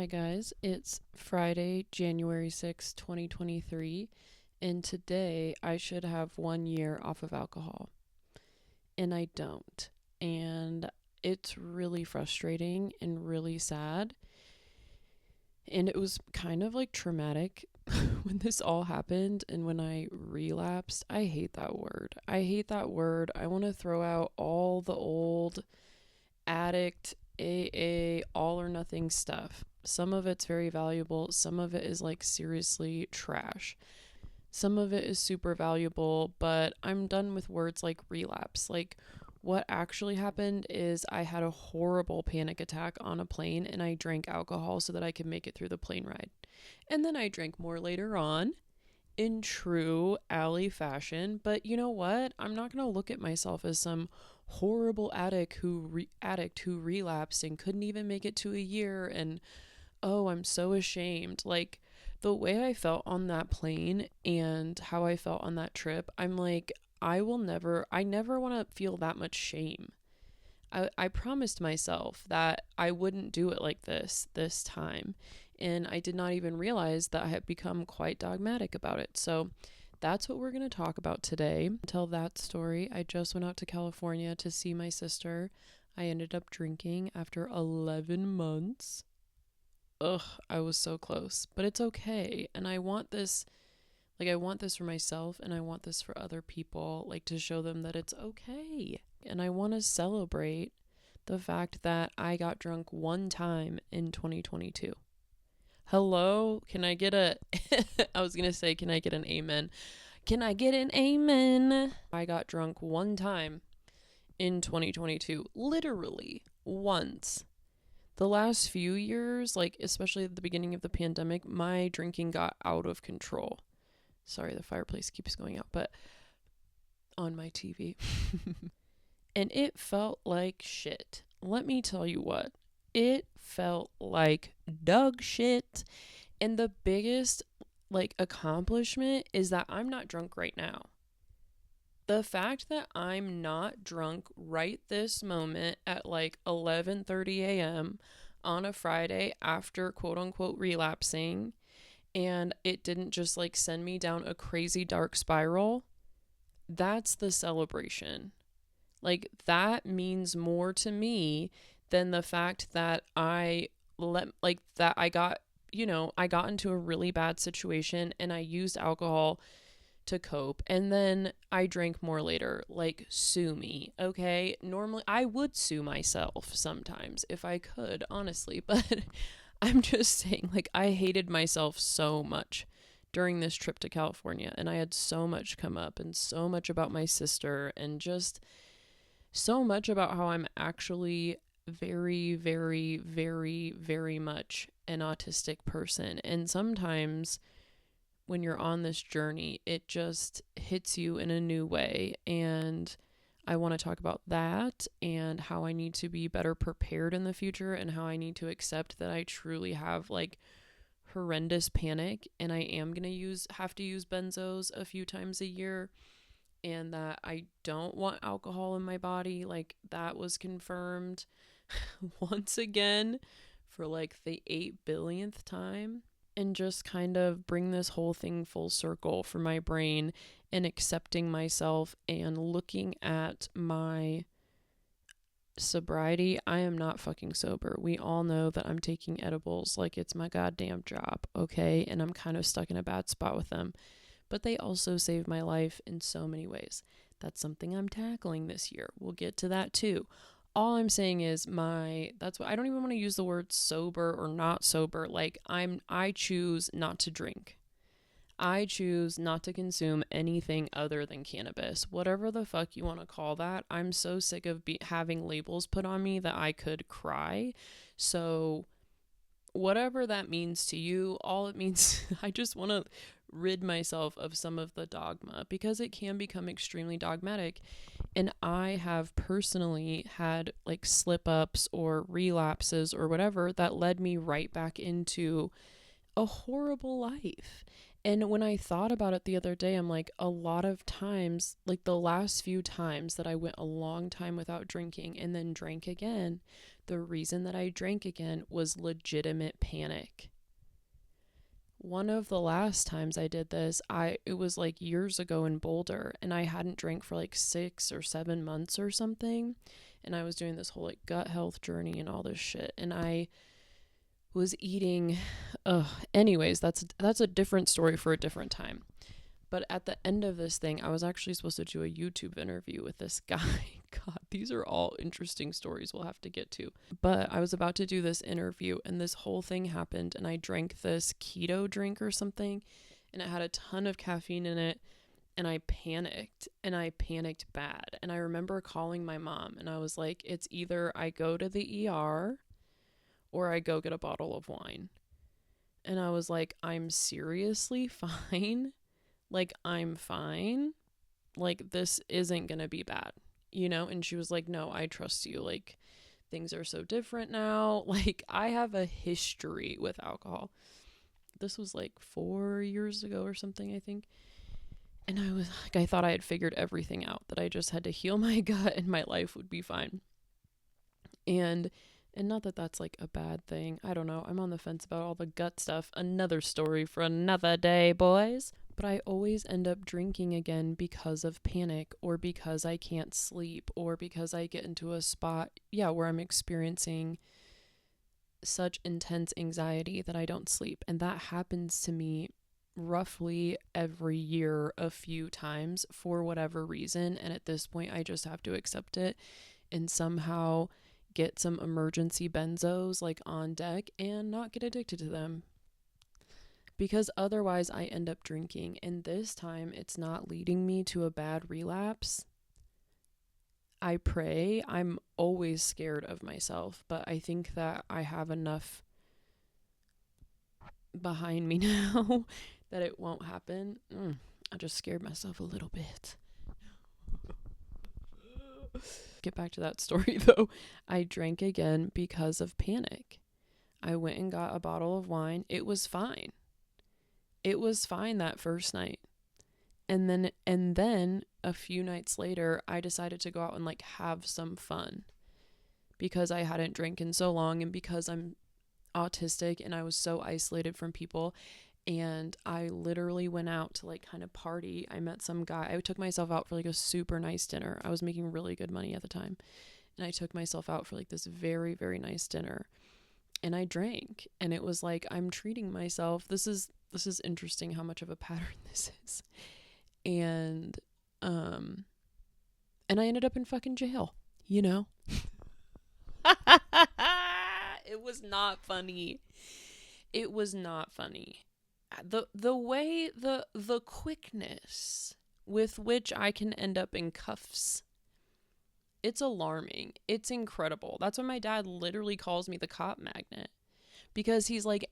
Hi guys, it's Friday, January 6th, 2023, and today I should have 1 year off of alcohol, and I don't. And it's really frustrating and really sad, and it was kind of like traumatic when this all happened and when I relapsed. I hate that word. I hate that word. I want to throw out all the old addict, AA, all or nothing stuff. Some of it's very valuable, some of it is like seriously trash. Some of it is super valuable, but I'm done with words like relapse. Like, what actually happened is I had a horrible panic attack on a plane and I drank alcohol so that I could make it through the plane ride. And then I drank more later on in true Allie fashion. But you know what? I'm not going to look at myself as some horrible addict who relapsed and couldn't even make it to a year and oh, I'm so ashamed. Like the way I felt on that plane and how I felt on that trip, I'm like I never want to feel that much shame. I promised myself that I wouldn't do it like this time. And I did not even realize that I had become quite dogmatic about it. So that's what we're going to talk about today. Tell that story. I just went out to California to see my sister. I ended up drinking after 11 months. Ugh, I was so close. But it's okay. And I want this for myself and I want this for other people, like to show them that it's okay. And I want to celebrate the fact that I got drunk one time in 2022. Hello? Can I get a I was going to say, can I get an amen? Can I get an amen? I got drunk one time in 2022. Literally once. The last few years, like especially at the beginning of the pandemic, my drinking got out of control. Sorry, the fireplace keeps going out, but on my TV. And it felt like shit. Let me tell you what. It felt like dog shit. And the biggest accomplishment is that I'm not drunk right now. The fact that I'm not drunk right this moment at like 11:30 a.m. on a Friday after quote unquote relapsing and it didn't just like send me down a crazy dark spiral, that's the celebration. Like that means more to me than the fact that I got, I got into a really bad situation and I used alcohol to cope and then I drank more later. Like, sue me, okay? Normally I would sue myself sometimes if I could, honestly, but I'm just saying, like, I hated myself so much during this trip to California and I had so much come up and so much about my sister and just so much about how I'm actually very, very, very, very much an autistic person. And sometimes when you're on this journey, it just hits you in a new way. And I want to talk about that and how I need to be better prepared in the future and how I need to accept that I truly have like horrendous panic and I am going to have to use benzos a few times a year and that I don't want alcohol in my body. Like that was confirmed once again for like the 8 billionth time. And just kind of bring this whole thing full circle for my brain and accepting myself and looking at my sobriety. I am not fucking sober. We all know that I'm taking edibles like it's my goddamn job, okay? And I'm kind of stuck in a bad spot with them. But they also saved my life in so many ways. That's something I'm tackling this year. We'll get to that too. All I'm saying is that's what I don't even want to use the word sober or not sober. Like I choose not to drink. I choose not to consume anything other than cannabis. Whatever the fuck you want to call that. I'm so sick of having labels put on me that I could cry. So whatever that means to you, all it means I just want to rid myself of some of the dogma because it can become extremely dogmatic. And I have personally had like slip ups or relapses or whatever that led me right back into a horrible life. And when I thought about it the other day, I'm like, a lot of times, like the last few times that I went a long time without drinking and then drank again, the reason that I drank again was legitimate panic. One of the last times I did this, it was like years ago in Boulder, and I hadn't drank for like 6 or 7 months or something, and I was doing this whole like gut health journey and all this shit, and I was eating anyways, that's a different story for a different time. But at the end of this thing, I was actually supposed to do a YouTube interview with this guy. God, these are all interesting stories we'll have to get to. But I was about to do this interview, and this whole thing happened, and I drank this keto drink or something, and it had a ton of caffeine in it, and I panicked bad. And I remember calling my mom, and I was like, it's either I go to the ER or I go get a bottle of wine. And I was like, I'm seriously fine. Like, I'm fine. Like, this isn't gonna be bad, you know? And she was like, no, I trust you. Like, things are so different now. Like, I have a history with alcohol. This was like 4 years ago or something, I think. And I was like, I thought I had figured everything out, that I just had to heal my gut and my life would be fine. And not that that's like a bad thing. I don't know. I'm on the fence about all the gut stuff. Another story for another day, boys. But I always end up drinking again because of panic, or because I can't sleep, or because I get into a spot, where I'm experiencing such intense anxiety that I don't sleep. And that happens to me roughly every year a few times for whatever reason. And at this point, I just have to accept it and somehow get some emergency benzos like on deck and not get addicted to them, because otherwise I end up drinking. And this time it's not leading me to a bad relapse. I pray. I'm always scared of myself, but I think that I have enough behind me now that it won't happen. I just scared myself a little bit. Get back to that story though. I drank again because of panic. I went and got a bottle of wine. It was fine. It was fine that first night. And then a few nights later, I decided to go out and like have some fun, because I hadn't drank in so long, and because I'm autistic and I was so isolated from people. And I literally went out to like kind of party. I met some guy. I took myself out for like a super nice dinner. I was making really good money at the time. And I took myself out for like this very, very nice dinner. And I drank. And it was like, I'm treating myself. This is interesting how much of a pattern this is. And I ended up in fucking jail, you know? It was not funny. It was not funny. The way, the quickness with which I can end up in cuffs, it's alarming. It's incredible. That's why my dad literally calls me the cop magnet, because he's like,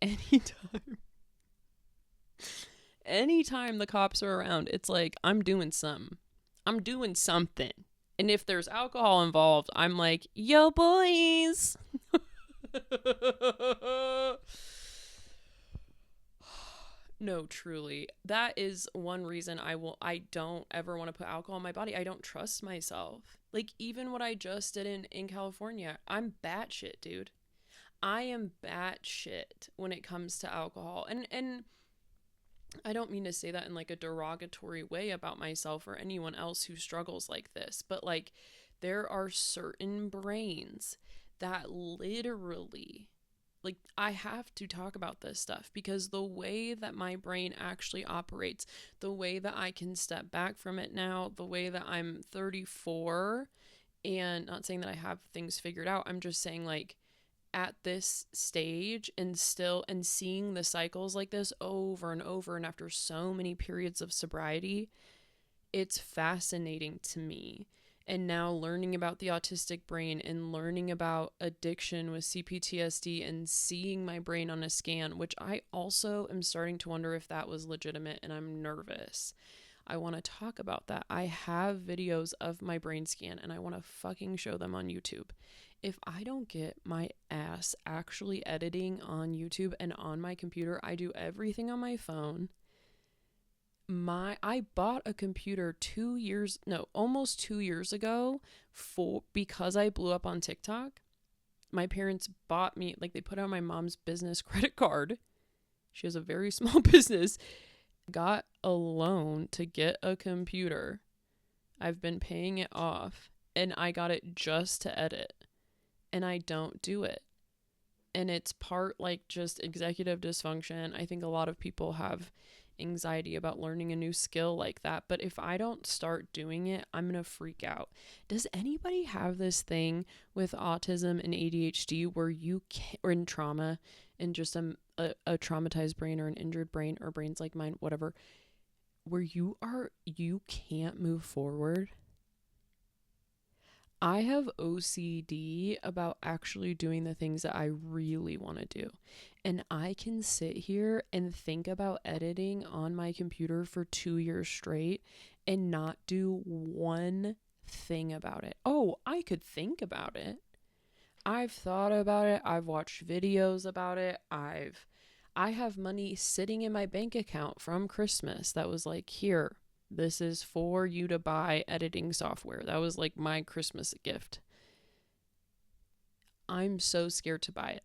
anytime the cops are around, it's like, I'm doing something. And if there's alcohol involved, I'm like, yo, boys. No, truly. That is one reason I don't ever want to put alcohol in my body. I don't trust myself. Like, even what I just did in California, I'm batshit, dude. I am batshit when it comes to alcohol. And I don't mean to say that in like a derogatory way about myself or anyone else who struggles like this, but like, there are certain brains that literally, like, I have to talk about this stuff, because the way that my brain actually operates, the way that I can step back from it now, the way that I'm 34, and not saying that I have things figured out, I'm just saying, like, at this stage and seeing the cycles like this over and over, and after so many periods of sobriety, it's fascinating to me. And now learning about the autistic brain and learning about addiction with CPTSD and seeing my brain on a scan, which I also am starting to wonder if that was legitimate, and I'm nervous. I want to talk about that. I have videos of my brain scan and I want to fucking show them on YouTube. If I don't get my ass actually editing on YouTube and on my computer, I do everything on my phone. I bought a computer almost 2 years ago because I blew up on TikTok. My parents bought me, like, they put on my mom's business credit card. She has a very small business. Got a loan to get a computer. I've been paying it off, and I got it just to edit, and I don't do it. And it's part like just executive dysfunction. I think a lot of people have anxiety about learning a new skill like that, but if I don't start doing it, I'm gonna freak out. Does anybody have this thing with autism and ADHD where or in trauma, and just a traumatized brain or an injured brain or brains like mine, whatever, where you can't move forward? I have OCD about actually doing the things that I really want to do. And I can sit here and think about editing on my computer for 2 years straight and not do one thing about it. Oh, I could think about it. I've thought about it. I've watched videos about it. I have money sitting in my bank account from Christmas that was like, here, this is for you to buy editing software. That was like my Christmas gift. I'm so scared to buy it.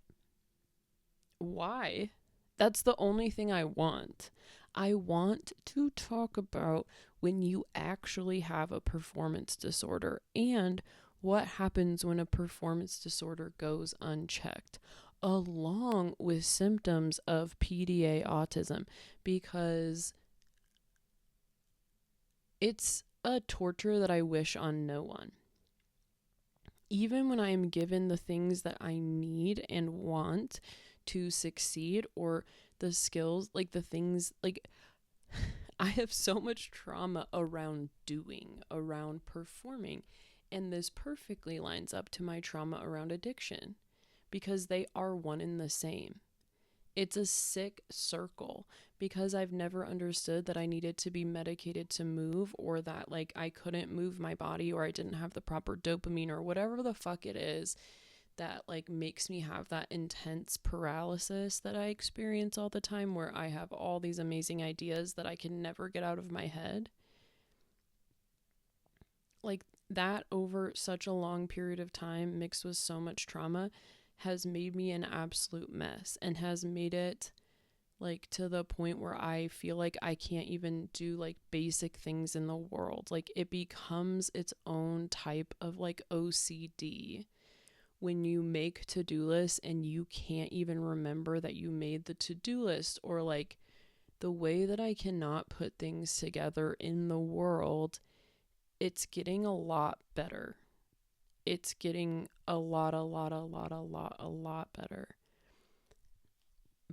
Why? That's the only thing I want. I want to talk about when you actually have a performance disorder and what happens when a performance disorder goes unchecked, along with symptoms of PDA autism, because it's a torture that I wish on no one. Even when I am given the things that I need and want to succeed, or the skills, like the things, like I have so much trauma around around performing. And this perfectly lines up to my trauma around addiction, because they are one and the same. It's a sick circle, because I've never understood that I needed to be medicated to move, or that like I couldn't move my body, or I didn't have the proper dopamine, or whatever the fuck it is that like makes me have that intense paralysis that I experience all the time, where I have all these amazing ideas that I can never get out of my head. Like that, over such a long period of time, mixed with so much trauma, has made me an absolute mess, and has made it like to the point where I feel like I can't even do like basic things in the world. Like it becomes its own type of like OCD when you make to-do lists and you can't even remember that you made the to-do list, or like the way that I cannot put things together in the world. It's getting a lot better. It's getting a lot better.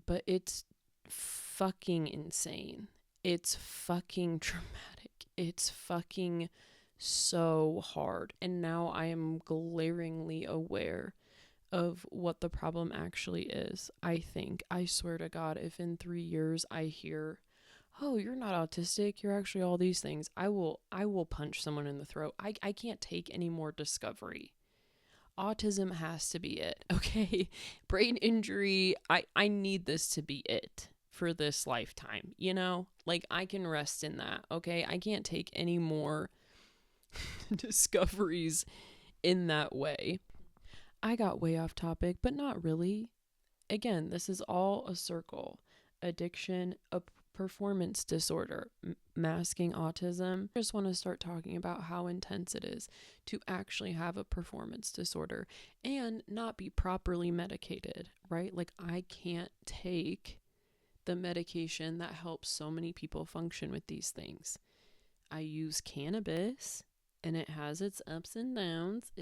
But it's fucking insane. It's fucking traumatic. It's fucking so hard. And now I am glaringly aware of what the problem actually is. I swear to God, if in 3 years I hear, oh, you're not autistic, you're actually all these things, I will punch someone in the throat. I can't take any more discovery. Autism has to be it, okay? Brain injury, I need this to be it for this lifetime, you know? Like, I can rest in that, okay? I can't take any more discoveries in that way. I got way off topic, but not really. Again, this is all a circle. Addiction, a performance disorder, masking autism. I just want to start talking about how intense it is to actually have a performance disorder and not be properly medicated, right? Like I can't take the medication that helps so many people function with these things. I use cannabis, and it has its ups and downs.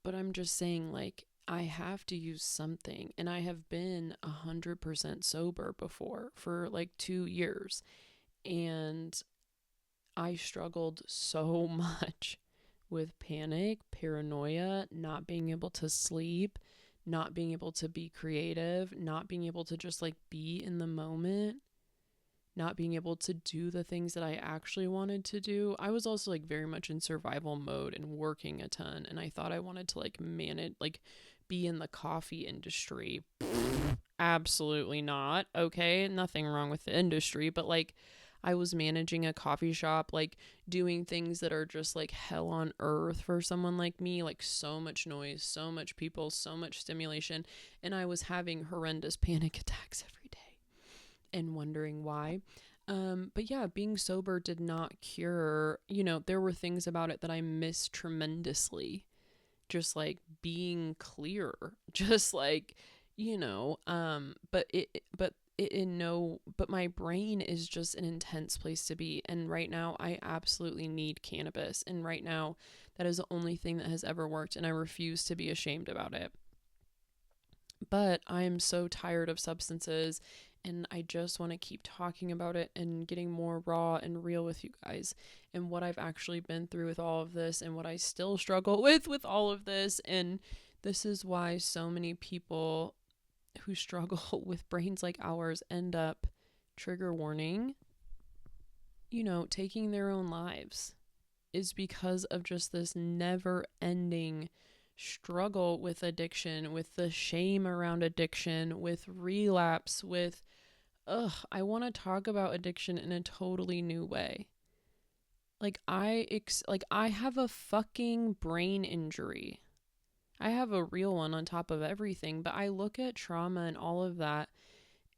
But I'm just saying, like, I have to use something, and I have been 100% sober before for like 2 years, and I struggled so much with panic, paranoia, not being able to sleep, not being able to be creative, not being able to just like be in the moment, not being able to do the things that I actually wanted to do. I was also like very much in survival mode and working a ton, and I thought I wanted to like be in the coffee industry. Absolutely not. Okay, nothing wrong with the industry, but like I was managing a coffee shop, like doing things that are just like hell on earth for someone like me, like so much noise, so much people, so much stimulation, and I was having horrendous panic attacks every day and wondering why. But yeah, being sober did not cure, there were things about it that I missed tremendously. Just like being clear, just like, but my brain is just an intense place to be. And right now I absolutely need cannabis. And right now that is the only thing that has ever worked. And I refuse to be ashamed about it. But I am so tired of substances and I just want to keep talking about it and getting more raw and real with you guys and what I've actually been through with all of this and what I still struggle with all of this. And this is why so many people who struggle with brains like ours end up, trigger warning, taking their own lives, is because of just this never ending struggle with addiction, with the shame around addiction, with relapse, with I want to talk about addiction in a totally new way. Like I have a fucking brain injury. I have a real one on top of everything, but I look at trauma and all of that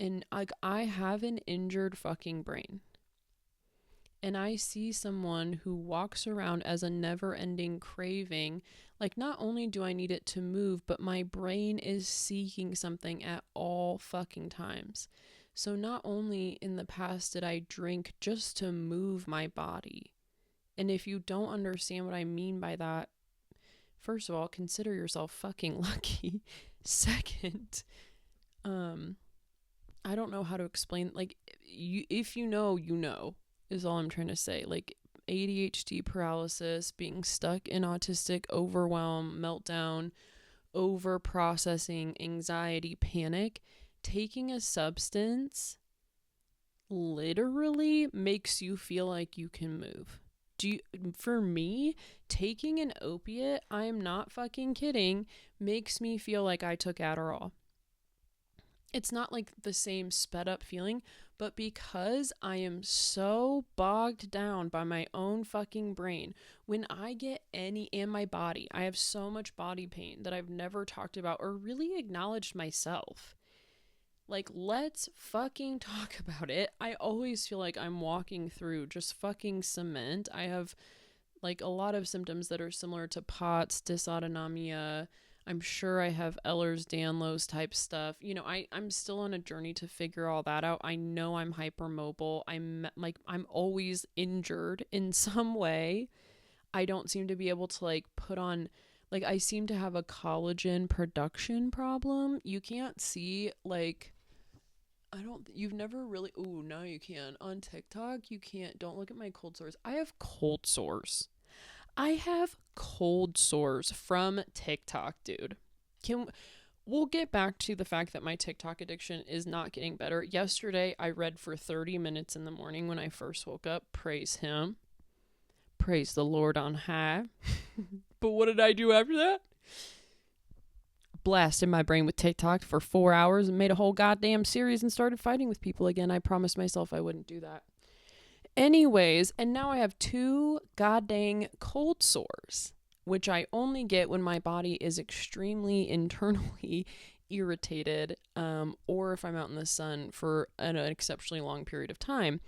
and like I have an injured fucking brain. And I see someone who walks around as a never-ending craving. Like, not only do I need it to move, but my brain is seeking something at all fucking times. So not only in the past did I drink just to move my body. And if you don't understand what I mean by that, first of all, consider yourself fucking lucky. Second, I don't know how to explain, like, if you know, is all I'm trying to say. Like, ADHD paralysis, being stuck in autistic overwhelm, meltdown, over processing, anxiety, panic, taking a substance literally makes you feel like you can move. For me, taking an opiate, I am not fucking kidding, makes me feel like I took Adderall. It's not like the same sped up feeling, but because I am so bogged down by my own fucking brain, when I get and my body, I have so much body pain that I've never talked about or really acknowledged myself. Like, let's fucking talk about it. I always feel like I'm walking through just fucking cement. I have like a lot of symptoms that are similar to POTS, dysautonomia. I'm sure I have Ehlers-Danlos type stuff. I'm still on a journey to figure all that out. I know I'm hypermobile. I'm always injured in some way. I don't seem to be able to like put on, like, I seem to have a collagen production problem. You can't see, like, you've never really, now you can. On TikTok, you can't, don't look at my cold sores. I have cold sores. I have cold sores from TikTok, dude. We'll get back to the fact that my TikTok addiction is not getting better. Yesterday, I read for 30 minutes in the morning when I first woke up. Praise him. Praise the Lord on high. But what did I do after that? Blasted my brain with TikTok for 4 hours and made a whole goddamn series and started fighting with people again. I promised myself I wouldn't do that. Anyways, and now I have 2 goddamn cold sores, which I only get when my body is extremely internally irritated, or if I'm out in the sun for an exceptionally long period of time.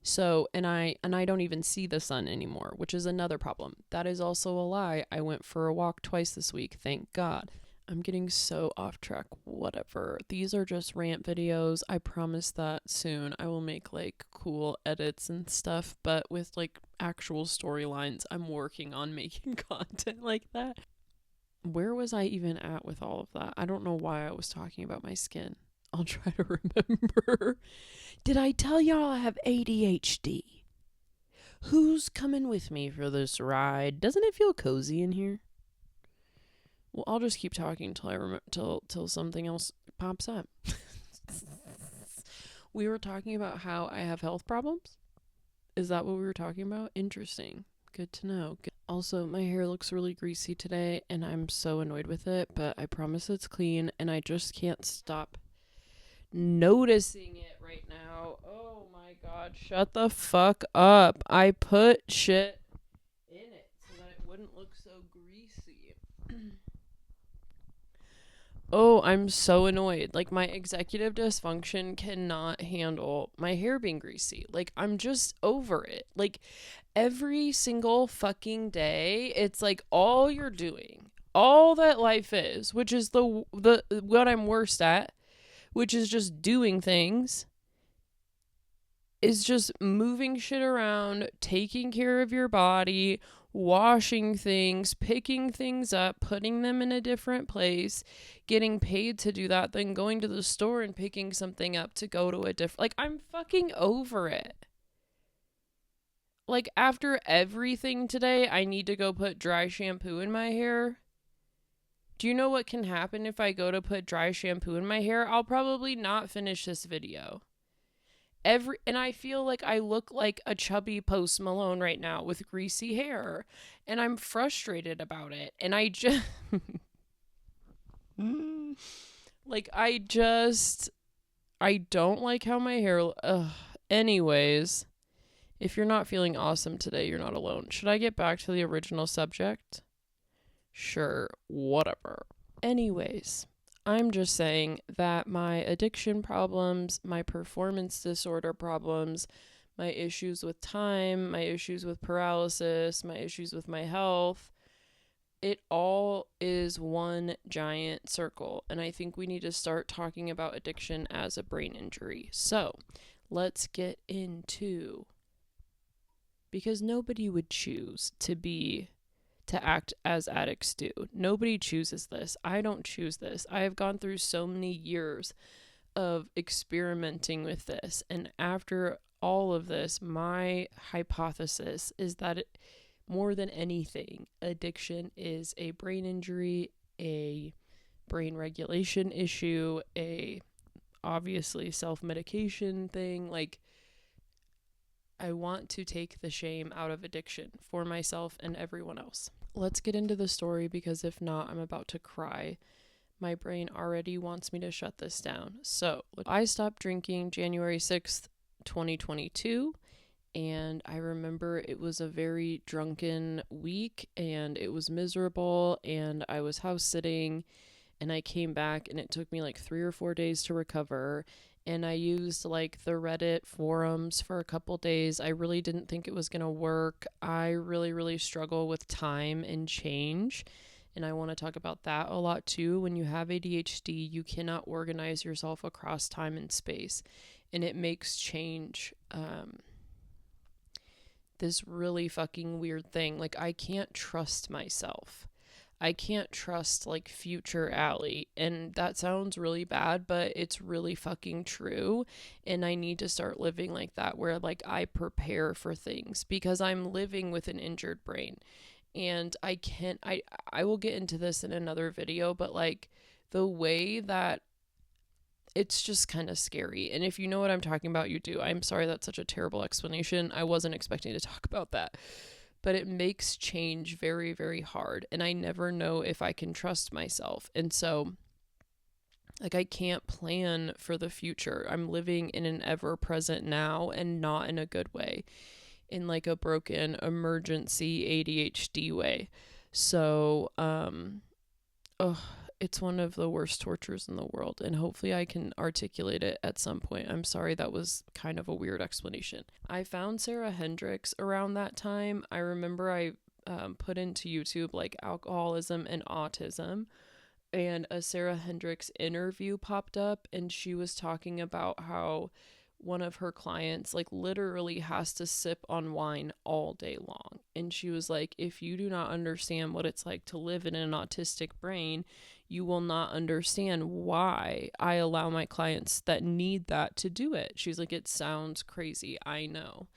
So, and I don't even see the sun anymore, which is another problem. That is also a lie. I went for a walk twice this week, thank God. I'm getting so off track, whatever. These are just rant videos. I promise that soon I will make like cool edits and stuff, but with like actual storylines. I'm working on making content like that. Where was I even at with all of that? I don't know why I was talking about my skin. I'll try to remember. Did I tell y'all I have ADHD? Who's coming with me for this ride? Doesn't it feel cozy in here? Well, I'll just keep talking until I remember till something else pops up. We were talking about how I have health problems. Is that what we were talking about? Interesting. Good to know. Also, my hair looks really greasy today, and I'm so annoyed with it, but I promise it's clean, and I just can't stop noticing it right now. Oh my god, shut the fuck up. I put shit in it so that it wouldn't look so greasy. Oh, I'm so annoyed. Like, my executive dysfunction cannot handle my hair being greasy. Like, I'm just over it. Like, every single fucking day, it's like all you're doing, all that life is, which is the what I'm worst at, which is just doing things, is just moving shit around, taking care of your body, washing things, picking things up, putting them in a different place, getting paid to do that, then going to the store and picking something up to go to a different. Like, I'm fucking over it. Like, after everything today, I need to go put dry shampoo in my hair. Do you know what can happen if I go to put dry shampoo in my hair? I'll probably not finish this video. And I feel like I look like a chubby Post Malone right now with greasy hair, and I'm frustrated about it. And I just like I don't like how my hair. Anyways, if you're not feeling awesome today, you're not alone. Should I get back to the original subject? Sure, whatever. Anyways, I'm just saying that my addiction problems, my performance disorder problems, my issues with time, my issues with paralysis, my issues with my health, it all is one giant circle. And I think we need to start talking about addiction as a brain injury. So let's get into, because nobody would choose to act as addicts do. Nobody chooses this. I don't choose this. I have gone through so many years of experimenting with this. And after all of this, my hypothesis is that more than anything, addiction is a brain injury, a brain regulation issue, a obviously self-medication thing. Like, I want to take the shame out of addiction for myself and everyone else. Let's get into the story, because if not, I'm about to cry. My brain already wants me to shut this down. So, I stopped drinking January 6th, 2022. And I remember it was a very drunken week, and it was miserable, and I was house sitting, and I came back, and it took me like 3 or 4 days to recover. And I used like the Reddit forums for a couple days. I really didn't think it was going to work. I really, really struggle with time and change. And I want to talk about that a lot too. When you have ADHD, you cannot organize yourself across time and space. And it makes change this really fucking weird thing. Like, I can't trust myself. I can't trust like future Allie. And that sounds really bad, but it's really fucking true. And I need to start living like that, where like I prepare for things, because I'm living with an injured brain. And I will get into this in another video, but like the way that it's just kind of scary. And if you know what I'm talking about, you do. I'm sorry that's such a terrible explanation. I wasn't expecting to talk about that. But it makes change very, very hard. And I never know if I can trust myself. And so, like, I can't plan for the future. I'm living in an ever present now, and not in a good way, in like a broken emergency ADHD way. So, it's one of the worst tortures in the world, and hopefully I can articulate it at some point. I'm sorry, that was kind of a weird explanation. I found Sarah Hendricks around that time. I remember I put into YouTube like alcoholism and autism, and a Sarah Hendricks interview popped up, and she was talking about how one of her clients like literally has to sip on wine all day long. And she was like, if you do not understand what it's like to live in an autistic brain, you will not understand why I allow my clients that need that to do it. She's like, it sounds crazy, I know,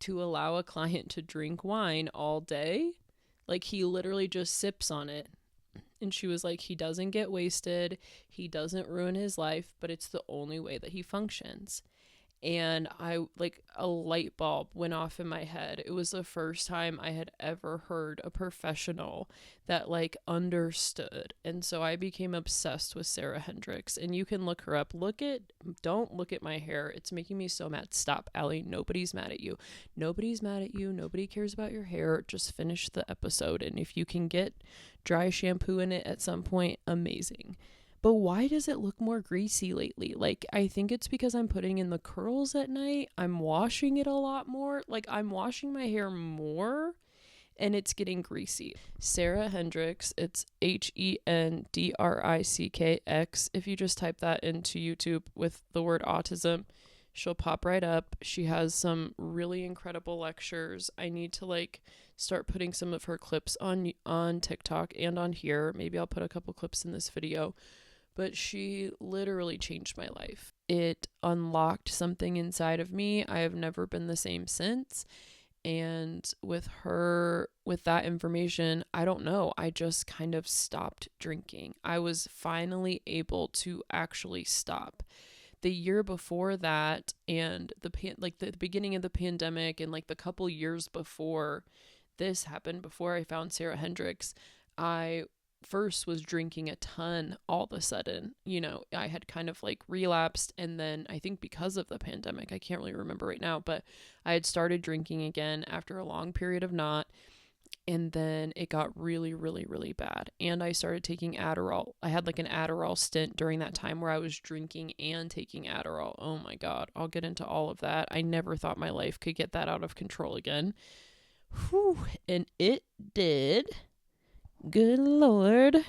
to allow a client to drink wine all day. Like, he literally just sips on it. And she was like, he doesn't get wasted, he doesn't ruin his life, but it's the only way that he functions. and I like a light bulb went off in my head. It was the first time I had ever heard a professional that like understood. And so I became obsessed with Sarah Hendricks, and you can look her up. Don't look at my hair. It's making me so mad. Stop, Allie. Nobody's mad at you. Nobody's mad at you. Nobody cares about your hair. Just finish the episode. And if you can get dry shampoo in it at some point, amazing. But why does it look more greasy lately? Like, I think it's because I'm putting in the curls at night. I'm washing it a lot more. Like, I'm washing my hair more and it's getting greasy. Sarah Hendricks, it's HENDRICKX. If you just type that into YouTube with the word autism, she'll pop right up. She has some really incredible lectures. I need to like start putting some of her clips on TikTok and on here. Maybe I'll put a couple clips in this video. But she literally changed my life. It unlocked something inside of me. I have never been the same since. And with that information, I don't know, I just kind of stopped drinking. I was finally able to actually stop. The year before that, and the beginning of the pandemic, and like the couple years before this happened, before I found Sarah Hendricks, I first was drinking a ton all of a sudden. I had kind of like relapsed, and then I think because of the pandemic, I can't really remember right now, but I had started drinking again after a long period of not, and then it got really, really, really bad, and I started taking Adderall. I had like an Adderall stint during that time where I was drinking and taking Adderall. Oh my God, I'll get into all of that. I never thought my life could get that out of control again. Whew, and it did. Good Lord.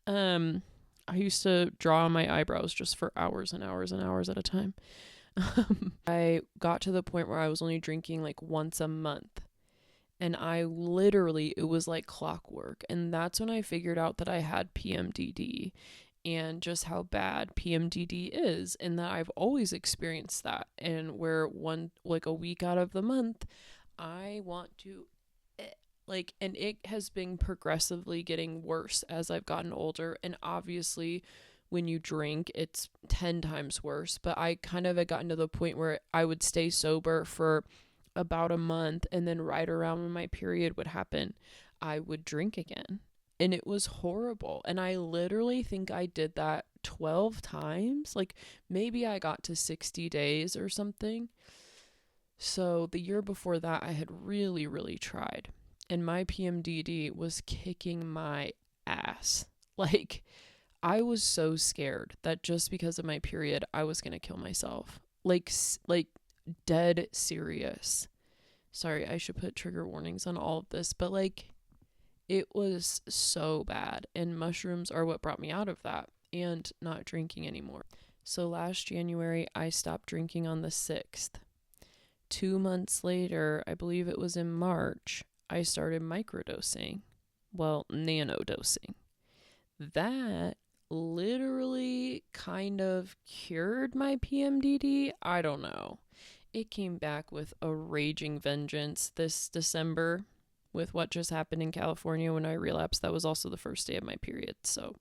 I used to draw on my eyebrows just for hours and hours and hours at a time. I got to the point where I was only drinking like once a month. And it was like clockwork. And that's when I figured out that I had PMDD and just how bad PMDD is, and that I've always experienced that. And where a week out of the month, I want to and it has been progressively getting worse as I've gotten older. And obviously when you drink, it's 10 times worse. But I kind of had gotten to the point where I would stay sober for about a month, and then right around when my period would happen, I would drink again. And it was horrible. And I literally think I did that 12 times. Like maybe I got to 60 days or something. So the year before that, I had really, really tried. And my PMDD was kicking my ass. Like, I was so scared that just because of my period, I was going to kill myself. Like dead serious. Sorry, I should put trigger warnings on all of this, but like, it was so bad. And mushrooms are what brought me out of that and not drinking anymore. So last January, I stopped drinking on the 6th. 2 months later, I believe it was in March, I started microdosing. Well, nanodosing. That literally kind of cured my PMDD. I don't know. It came back with a raging vengeance this December with what just happened in California when I relapsed. That was also the first day of my period. So,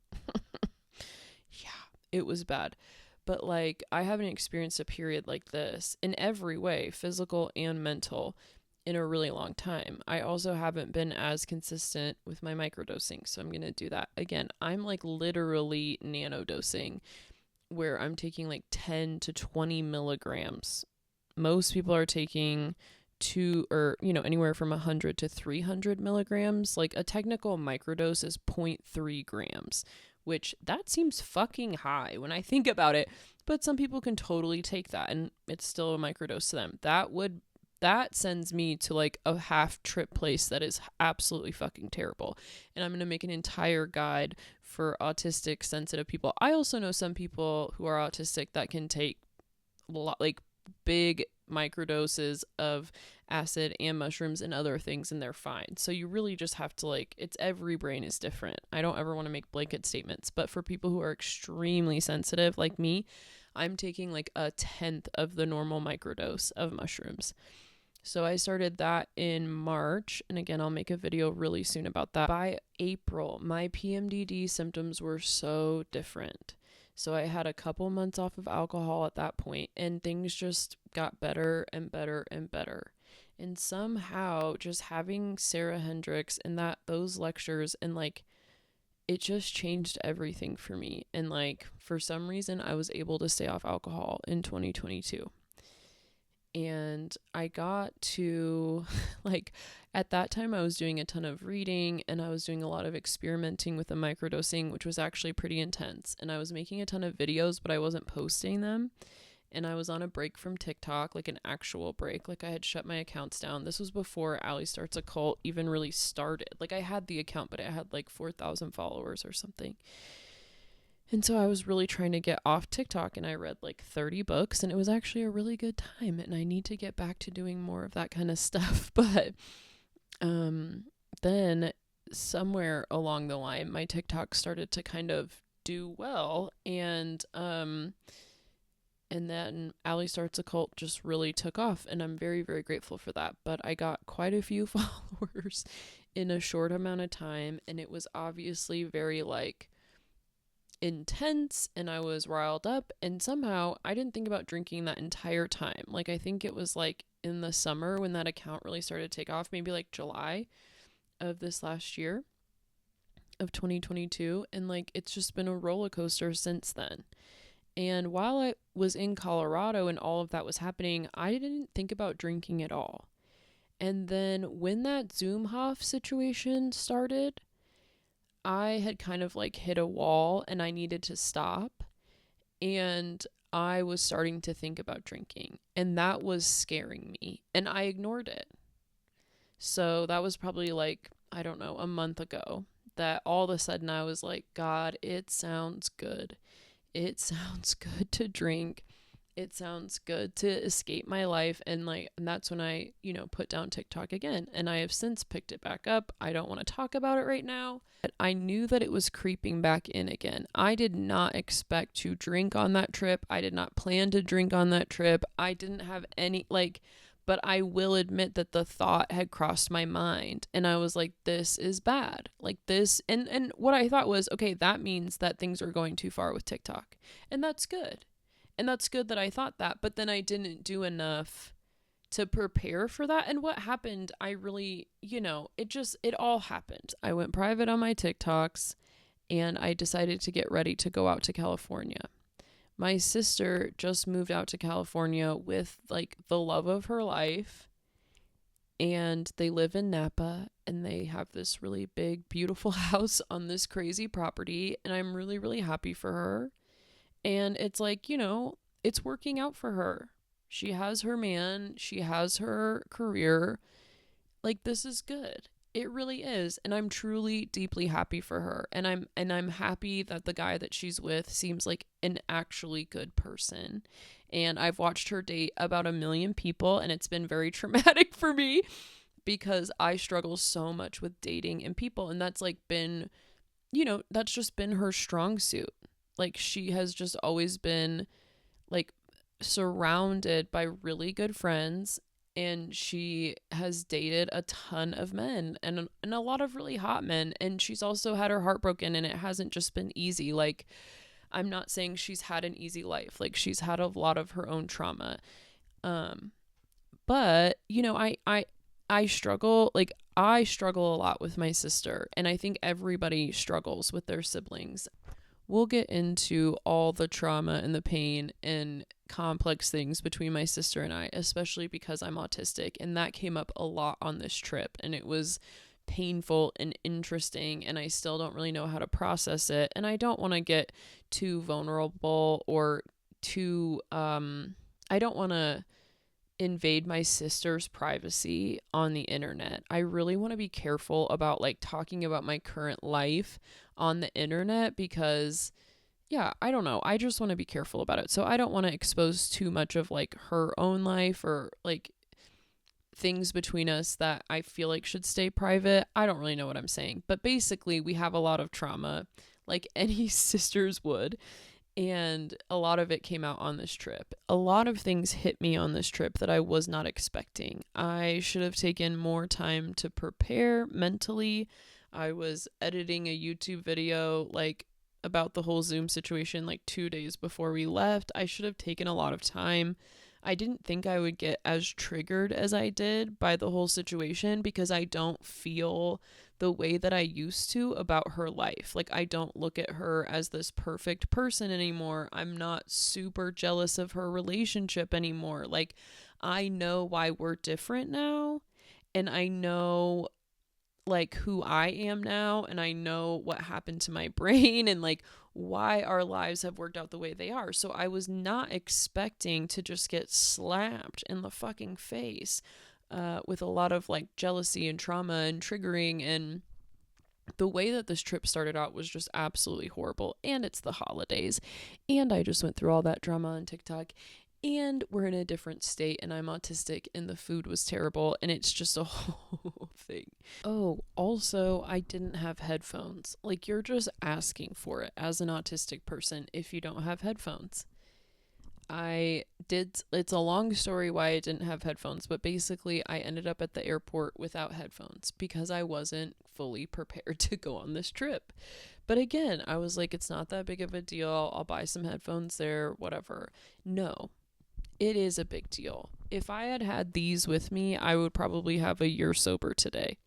yeah, it was bad. But like, I haven't experienced a period like this in every way, physical and mental, in a really long time. I also haven't been as consistent with my microdosing, so I'm going to do that again. I'm like literally nanodosing, where I'm taking like 10 to 20 milligrams. Most people are taking anywhere from 100 to 300 milligrams. Like a technical microdose is 0.3 grams, which that seems fucking high when I think about it, but some people can totally take that and it's still a microdose to them. That sends me to like a half trip place that is absolutely fucking terrible. And I'm going to make an entire guide for autistic sensitive people. I also know some people who are autistic that can take big microdoses of acid and mushrooms and other things, and they're fine. So you really just have to every brain is different. I don't ever want to make blanket statements, but for people who are extremely sensitive like me, I'm taking like a 1/10 of the normal microdose of mushrooms. So I started that in March, and again, I'll make a video really soon about that. By April, my PMDD symptoms were so different. So I had a couple months off of alcohol at that point, and things just got better and better and better. And somehow just having Sarah Hendricks and those lectures, and like it just changed everything for me. And like for some reason I was able to stay off alcohol in 2022. And I got to like at that time I was doing a ton of reading, and I was doing a lot of experimenting with the microdosing, which was actually pretty intense. And I was making a ton of videos, but I wasn't posting them. And I was on a break from TikTok, like an actual break. Like I had shut my accounts down. This was before Allie Starts a Cult even really started. Like I had the account, but it had like 4,000 followers or something. And so I was really trying to get off TikTok, and I read like 30 books, and it was actually a really good time. And I need to get back to doing more of that kind of stuff. But then somewhere along the line, my TikTok started to kind of do well. And then Allie Starts a Cult just really took off, and I'm very, very grateful for that. But I got quite a few followers in a short amount of time, and it was obviously very like intense, and I was riled up, and somehow I didn't think about drinking that entire time. Like I think it was like in the summer when that account really started to take off, maybe like July of this last year of 2022, and like it's just been a roller coaster since then. And while I was in Colorado and all of that was happening, I didn't think about drinking at all. And then when that Zoomhoff situation started, I had kind of like hit a wall and I needed to stop. And I was starting to think about drinking. And that was scaring me. And I ignored it. So that was probably like, I don't know, a month ago, that all of a sudden I was like, God, it sounds good. It sounds good to drink. It sounds good to escape my life. And that's when I, put down TikTok again. And I have since picked it back up. I don't want to talk about it right now. But I knew that it was creeping back in again. I did not expect to drink on that trip. I did not plan to drink on that trip. I didn't have any, but I will admit that the thought had crossed my mind, and I was like, this is bad. Like this, and what I thought was, okay, that means that things are going too far with TikTok. And that's good. And that's good that I thought that, but then I didn't do enough to prepare for that. And what happened, I really, it all happened. I went private on my TikToks, and I decided to get ready to go out to California. My sister just moved out to California with like the love of her life, and they live in Napa, and they have this really big, beautiful house on this crazy property, and I'm really, really happy for her. And it's like, it's working out for her. She has her man, she has her career. Like this is good. It really is. And I'm truly deeply happy for her. And I'm happy that the guy that she's with seems like an actually good person. And I've watched her date about 1 million people, and it's been very traumatic for me because I struggle so much with dating and people. And that's like been, that's just been her strong suit. Like she has just always been like surrounded by really good friends, and she has dated a ton of men and a lot of really hot men, and she's also had her heart broken, and it hasn't just been easy. Like I'm not saying she's had an easy life. Like she's had a lot of her own trauma. But I struggle, like I struggle a lot with my sister, and I think everybody struggles with their siblings. We'll get into all the trauma and the pain and complex things between my sister and I, especially because I'm autistic, and that came up a lot on this trip, and it was painful and interesting, and I still don't really know how to process it, and I don't want to get too vulnerable or too I don't want to invade my sister's privacy on the internet. I really want to be careful about like talking about my current life on the internet because I don't know. I just want to be careful about it. So I don't want to expose too much of like her own life or like things between us that I feel like should stay private. I don't really know what I'm saying. But basically, we have a lot of trauma like any sisters would. And a lot of it came out on this trip. A lot of things hit me on this trip that I was not expecting. I should have taken more time to prepare mentally. I was editing a YouTube video like about the whole Zoom situation like 2 days before we left. I should have taken a lot of time. I didn't think I would get as triggered as I did by the whole situation because I don't feel the way that I used to about her life. Like, I don't look at her as this perfect person anymore. I'm not super jealous of her relationship anymore. Like, I know why we're different now, and I know like who I am now, and I know what happened to my brain and like why our lives have worked out the way they are. So I was not expecting to just get slapped in the fucking face with a lot of like jealousy and trauma and triggering. And the way that this trip started out was just absolutely horrible. And it's the holidays. And I just went through all that drama on TikTok. And we're in a different state, and I'm autistic, and the food was terrible, and it's just a whole thing. Oh, also, I didn't have headphones. Like, you're just asking for it as an autistic person if you don't have headphones. It's a long story why I didn't have headphones, but basically I ended up at the airport without headphones because I wasn't fully prepared to go on this trip. But again, I was like, it's not that big of a deal. I'll buy some headphones there, whatever. No, it is a big deal. If I had had these with me, I would probably have a year sober today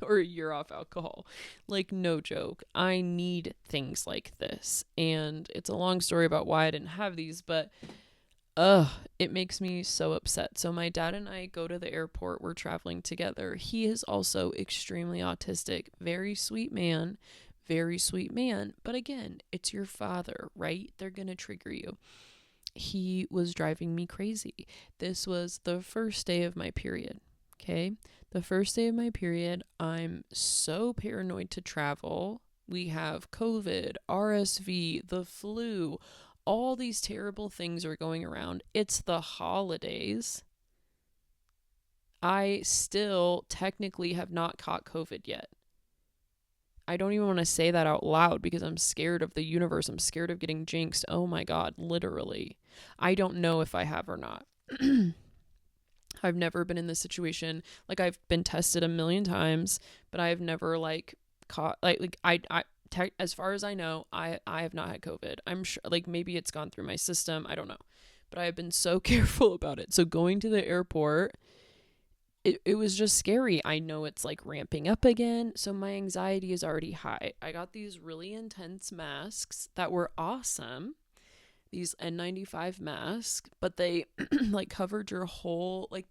or a year off alcohol. Like, no joke. I need things like this. And it's a long story about why I didn't have these, but it makes me so upset. So my dad and I go to the airport. We're traveling together. He is also extremely autistic. Very sweet man. Very sweet man. But again, it's your father, right? They're going to trigger you. He was driving me crazy. This was the first day of my period. Okay. The first day of my period, I'm so paranoid to travel. We have COVID, RSV, the flu, all these terrible things are going around. It's the holidays. I still technically have not caught COVID yet. I don't even want to say that out loud because I'm scared of the universe. I'm scared of getting jinxed. Oh my God, literally. I don't know if I have or not. I've never been in this situation. Like, I've been tested a million times, but I've never like caught as far as I know, I have not had COVID. I'm sure like maybe it's gone through my system. I don't know. But I have been so careful about it. So going to the airport, it was just scary. I know it's like ramping up again, so my anxiety is already high. I got these really intense masks that were awesome, these N95 masks, but they like covered your whole, like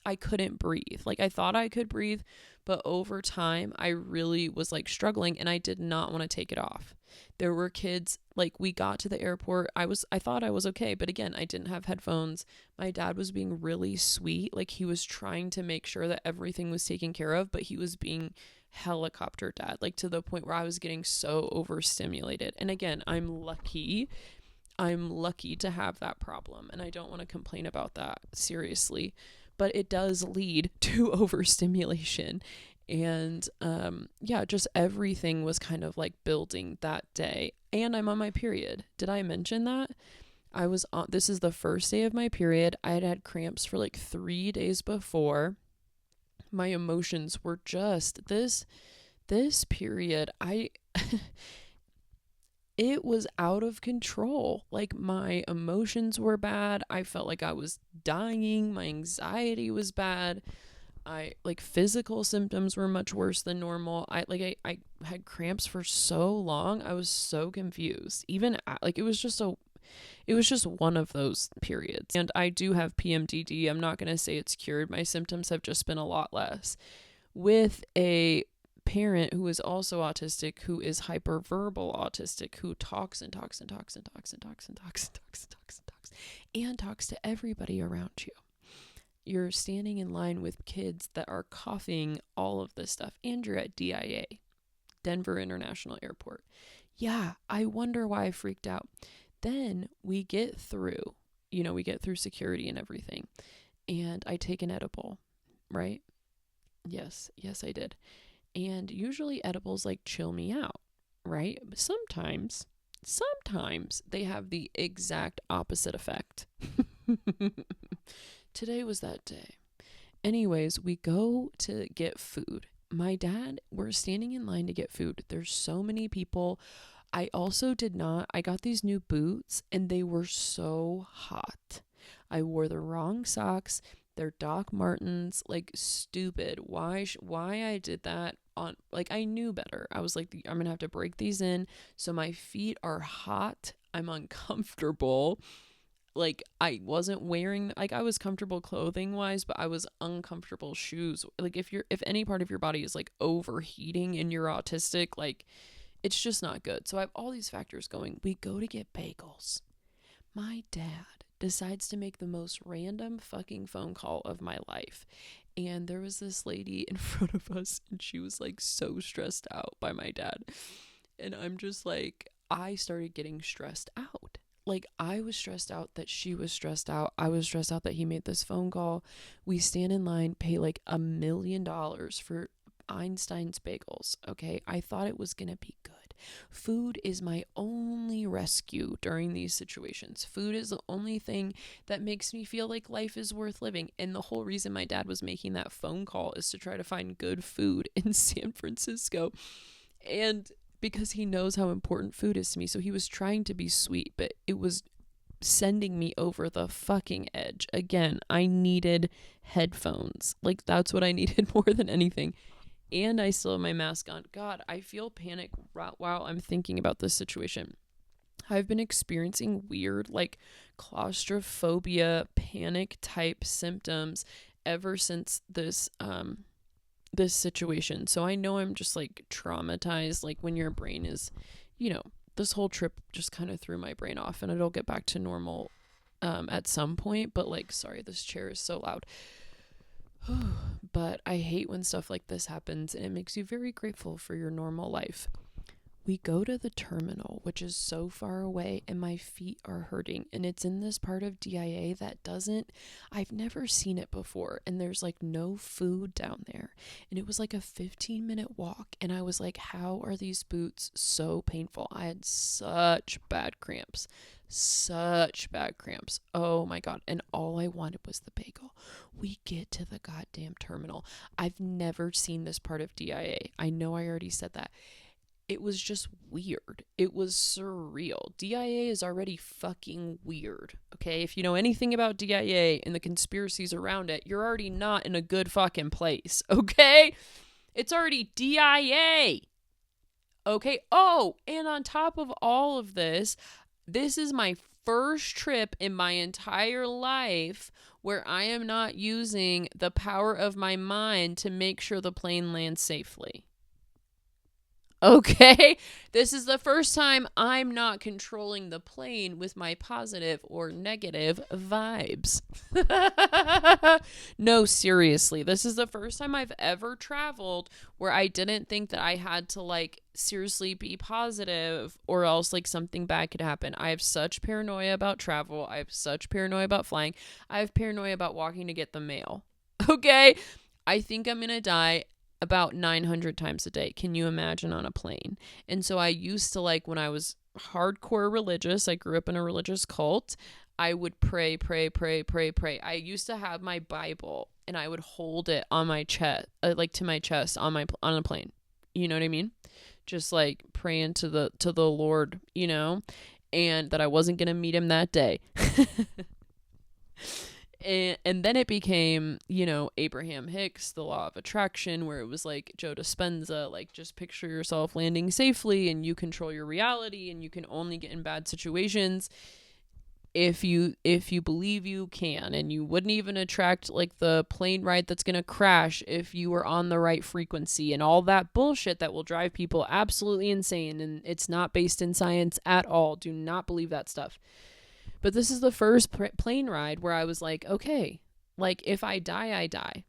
I couldn't breathe. Like, I thought I could breathe, but over time I really was like struggling, and I did not want to take it off. There were kids, like, we got to the airport. I thought I was okay, but again, I didn't have headphones. My dad was being really sweet. Like, he was trying to make sure that everything was taken care of, but he was being helicopter dad, like to the point where I was getting so overstimulated. And again, I'm lucky to have that problem, and I don't want to complain about that, seriously, but it does lead to overstimulation. And just everything was kind of like building that day. And I'm on my period. Did I mention that? This is the first day of my period. I had had cramps for like 3 days before. My emotions were just this period. It was out of control. Like, my emotions were bad. I felt like I was dying. My anxiety was bad. Physical symptoms were much worse than normal. I had cramps for so long. I was so confused. It was just one of those periods. And I do have PMDD. I'm not going to say it's cured. My symptoms have just been a lot less. With a parent who is also autistic, who is hyperverbal autistic, who talks and talks and talks and talks and talks and talks and talks and talks and talks and talks to everybody around you. You're standing in line with kids that are coughing, all of this stuff. And you're at DIA, Denver International Airport. Yeah, I wonder why I freaked out. Then we get through security and everything. And I take an edible, right? Yes, I did. And usually edibles like chill me out, right? But sometimes they have the exact opposite effect. Today was that day. Anyways, we go to get food. My dad, we're standing in line to get food. There's so many people. I also did not, I got these new boots and they were so hot. I wore the wrong socks. They're Doc Martens, like stupid. Why I did that on, like, I knew better. I was like, I'm gonna have to break these in. So my feet are hot. I'm uncomfortable. Like, I wasn't wearing, like, I was comfortable clothing wise, but I was uncomfortable shoes. Like, if any part of your body is like overheating and you're autistic, like, it's just not good. So I have all these factors going. We go to get bagels. My dad decides to make the most random fucking phone call of my life. And there was this lady in front of us, and she was like so stressed out by my dad. And I'm just like, I started getting stressed out. Like, I was stressed out that she was stressed out. I was stressed out that he made this phone call. We stand in line, pay like $1 million for Einstein's bagels. Okay. I thought it was going to be good. Food is my only rescue during these situations. Food is the only thing that makes me feel like life is worth living. And the whole reason my dad was making that phone call is to try to find good food in San Francisco. And because he knows how important food is to me. So he was trying to be sweet, but it was sending me over the fucking edge. Again, I needed headphones. Like, that's what I needed more than anything. And I still have my mask on. God, I feel panic while I'm thinking about this situation. I've been experiencing weird, like, claustrophobia, panic type symptoms ever since this situation. So I know I'm just like traumatized, like when your brain is, this whole trip just kind of threw my brain off, and it'll get back to normal at some point. But like, sorry, this chair is so loud. But I hate when stuff like this happens, and it makes you very grateful for your normal life. We go to the terminal, which is so far away, and my feet are hurting. And it's in this part of DIA that I've never seen it before. And there's like no food down there. And it was like a 15-minute walk. And I was like, how are these boots so painful? I had such bad cramps. Oh my God. And all I wanted was the bagel. We get to the goddamn terminal. I've never seen this part of DIA. I know I already said that. It was just weird. It was surreal. DIA is already fucking weird. Okay? If you know anything about DIA and the conspiracies around it, you're already not in a good fucking place. Okay? It's already DIA. Okay? Oh, and on top of all of this, this is my first trip in my entire life where I am not using the power of my mind to make sure the plane lands safely. Okay, this is the first time I'm not controlling the plane with my positive or negative vibes. No, seriously, this is the first time I've ever traveled where I didn't think that I had to like seriously be positive or else like something bad could happen. I have such paranoia about travel. I have such paranoia about flying. I have paranoia about walking to get the mail. Okay, I think I'm gonna die about 900 times a day. Can you imagine on a plane? And so I used to, like, when I was hardcore religious, I grew up in a religious cult, I would pray. I used to have my Bible and I would hold it on my chest, like to my chest on a plane. You know what I mean? Just like praying to the Lord, and that I wasn't going to meet him that day. And then it became, Abraham Hicks, the law of attraction, where it was like Joe Dispenza, like just picture yourself landing safely and you control your reality and you can only get in bad situations if you believe you can, and you wouldn't even attract like the plane ride that's going to crash if you were on the right frequency and all that bullshit that will drive people absolutely insane. And it's not based in science at all. Do not believe that stuff. But this is the first plane ride where I was like, okay, like if I die, I die.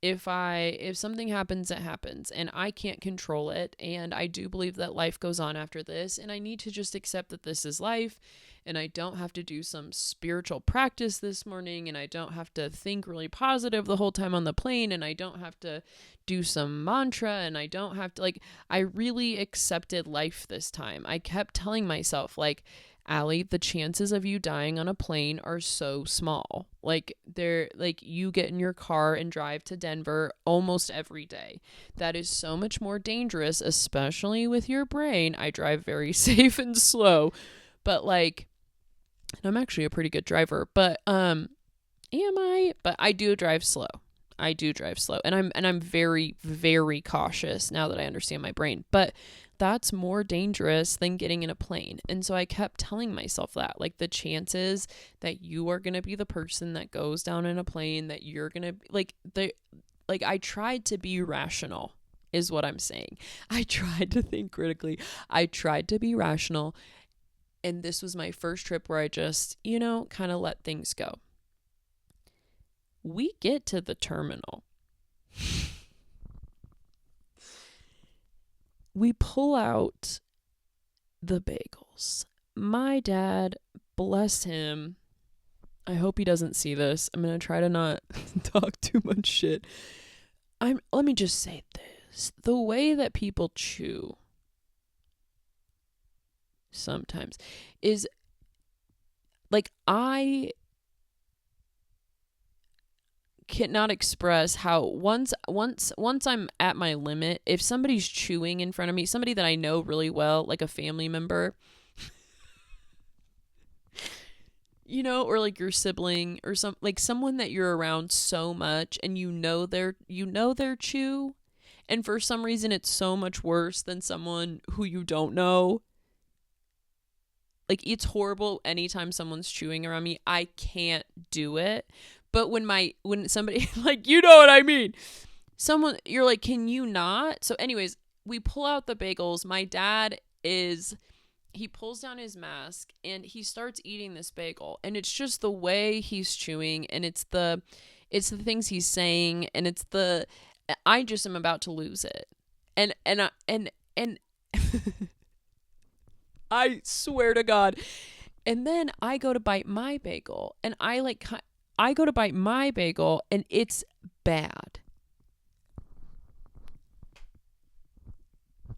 If something happens, it happens, and I can't control it. And I do believe that life goes on after this, and I need to just accept that this is life, and I don't have to do some spiritual practice this morning, and I don't have to think really positive the whole time on the plane, and I don't have to do some mantra, and I don't have to, like, I really accepted life this time. I kept telling myself, like, Allie, the chances of you dying on a plane are so small. Like, they're like, you get in your car and drive to Denver almost every day. That is so much more dangerous, especially with your brain. I drive very safe and slow, but like, I'm actually a pretty good driver, but am I? But I do drive slow. I do drive slow. And I'm very, very cautious now that I understand my brain. But that's more dangerous than getting in a plane. And so I kept telling myself that. Like, the chances that you are gonna be the person that goes down in a plane, that you're gonna I tried to be rational, is what I'm saying. I tried to think critically. I tried to be rational. And this was my first trip where I just, kind of let things go. We get to the terminal. We pull out the bagels. My dad, bless him, I hope he doesn't see this. I'm going to try to not talk too much shit. Let me just say this. The way that people chew sometimes is like, I cannot express how once I'm at my limit, if somebody's chewing in front of me, somebody that I know really well, like a family member, or like your sibling or someone that you're around so much, and their chew, and for some reason it's so much worse than someone who you don't know. Like, it's horrible anytime someone's chewing around me. I can't do it. But when somebody, like, you know what I mean? Someone, you're like, can you not? So anyways, we pull out the bagels. My dad he pulls down his mask and he starts eating this bagel. And it's just the way he's chewing, and it's the things he's saying, and I just am about to lose it. And I swear to God. And then I go to bite my bagel, and and it's bad.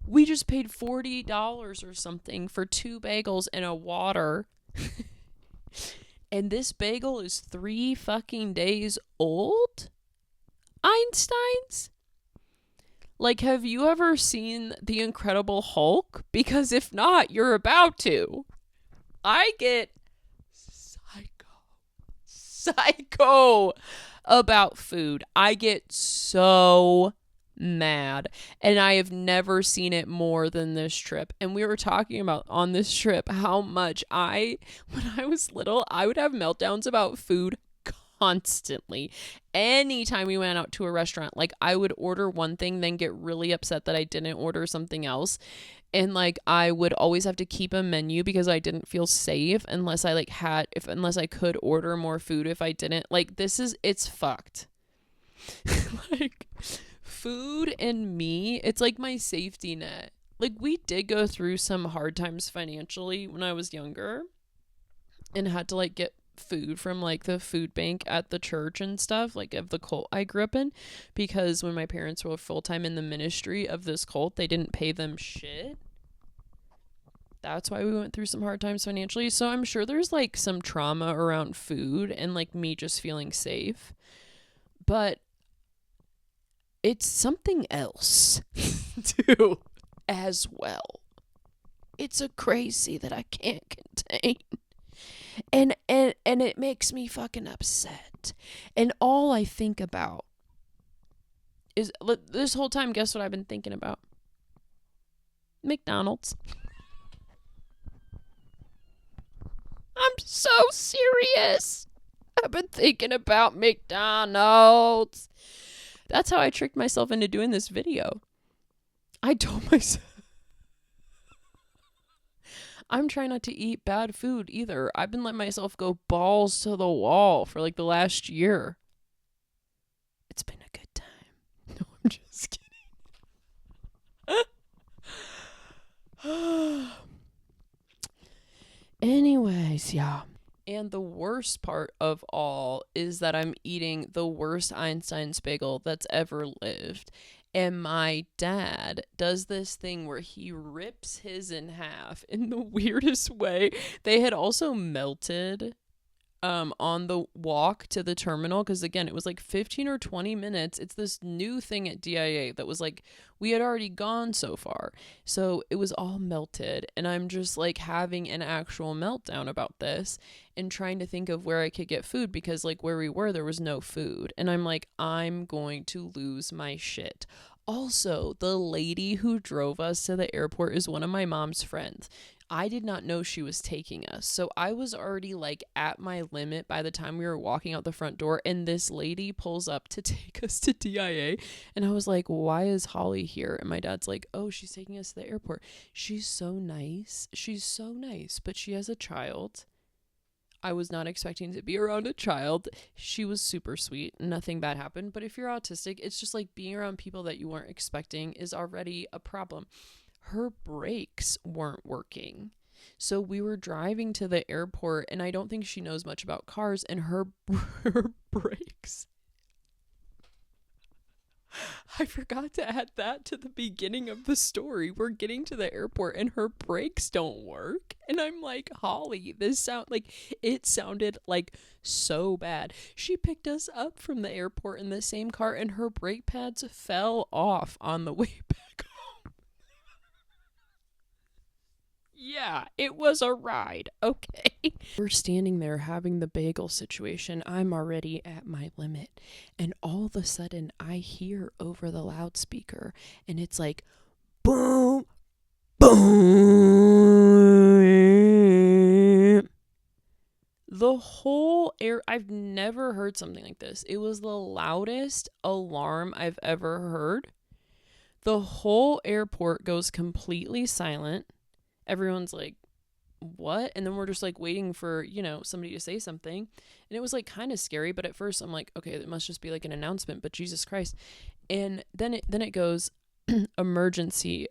We just paid $40 or something for 2 bagels and a water. And this bagel is 3 fucking days old? Einstein's? Like, have you ever seen The Incredible Hulk? Because if not, you're about to. I get psycho about food. I get so mad, and I have never seen it more than this trip. And we were talking about on this trip how much when I was little, I would have meltdowns about food constantly. Anytime we went out to a restaurant, like, I would order one thing, then get really upset that I didn't order something else. And like, I would always have to keep a menu because I didn't feel safe unless I unless I could order more food. If I didn't, like, it's fucked. Like, food and me, it's like my safety net. Like, we did go through some hard times financially when I was younger, and had to like get food from like the food bank at the church and stuff, like of the cult I grew up in, because when my parents were full-time in the ministry of this cult, they didn't pay them shit. That's why we went through some hard times financially. So I'm sure there's like some trauma around food and like me just feeling safe, but it's something else too as well. It's a crazy that I can't contain. And it makes me fucking upset. And all I think about is, this whole time, guess what I've been thinking about? McDonald's. I'm so serious. I've been thinking about McDonald's. That's how I tricked myself into doing this video. I told myself I'm trying not to eat bad food either. I've been letting myself go balls to the wall for like the last year. It's been a good time. No, I'm just kidding. Anyways, yeah. And the worst part of all is that I'm eating the worst Einstein's bagel that's ever lived. And my dad does this thing where he rips his in half in the weirdest way. They had also melted on the walk to the terminal, because again, it was like 15 or 20 minutes. It's this new thing at DIA that was like, we had already gone so far, so it was all melted, and I'm just like having an actual meltdown about this and trying to think of where I could get food, because like where we were, there was no food, and I'm like, I'm going to lose my shit. Also, the lady who drove us to the airport is one of my mom's friends. I did not know she was taking us. So I was already like at my limit by the time we were walking out the front door, and this lady pulls up to take us to DIA. And I was like, why is Holly here? And my dad's like, oh, she's taking us to the airport. She's so nice. She's so nice, but she has a child. I was not expecting to be around a child. She was super sweet. Nothing bad happened. But if you're autistic, it's just like being around people that you weren't expecting is already a problem. Her brakes weren't working. So we were driving to the airport, and I don't think she knows much about cars, and her brakes. I forgot to add that to the beginning of the story. We're getting to the airport and her brakes don't work. And I'm like, Holly, it sounded like so bad. She picked us up from the airport in the same car, and her brake pads fell off on the way back home. Yeah, it was a ride. Okay. We're standing there having the bagel situation. I'm already at my limit. And all of a sudden, I hear over the loudspeaker, and it's like, boom, boom. The whole air, I've never heard something like this. It was the loudest alarm I've ever heard. The whole airport goes completely silent. Everyone's like, what? And then we're just like waiting for, somebody to say something. And it was like kind of scary, but at first I'm like, okay, it must just be like an announcement, but Jesus Christ. And then it goes, emergency,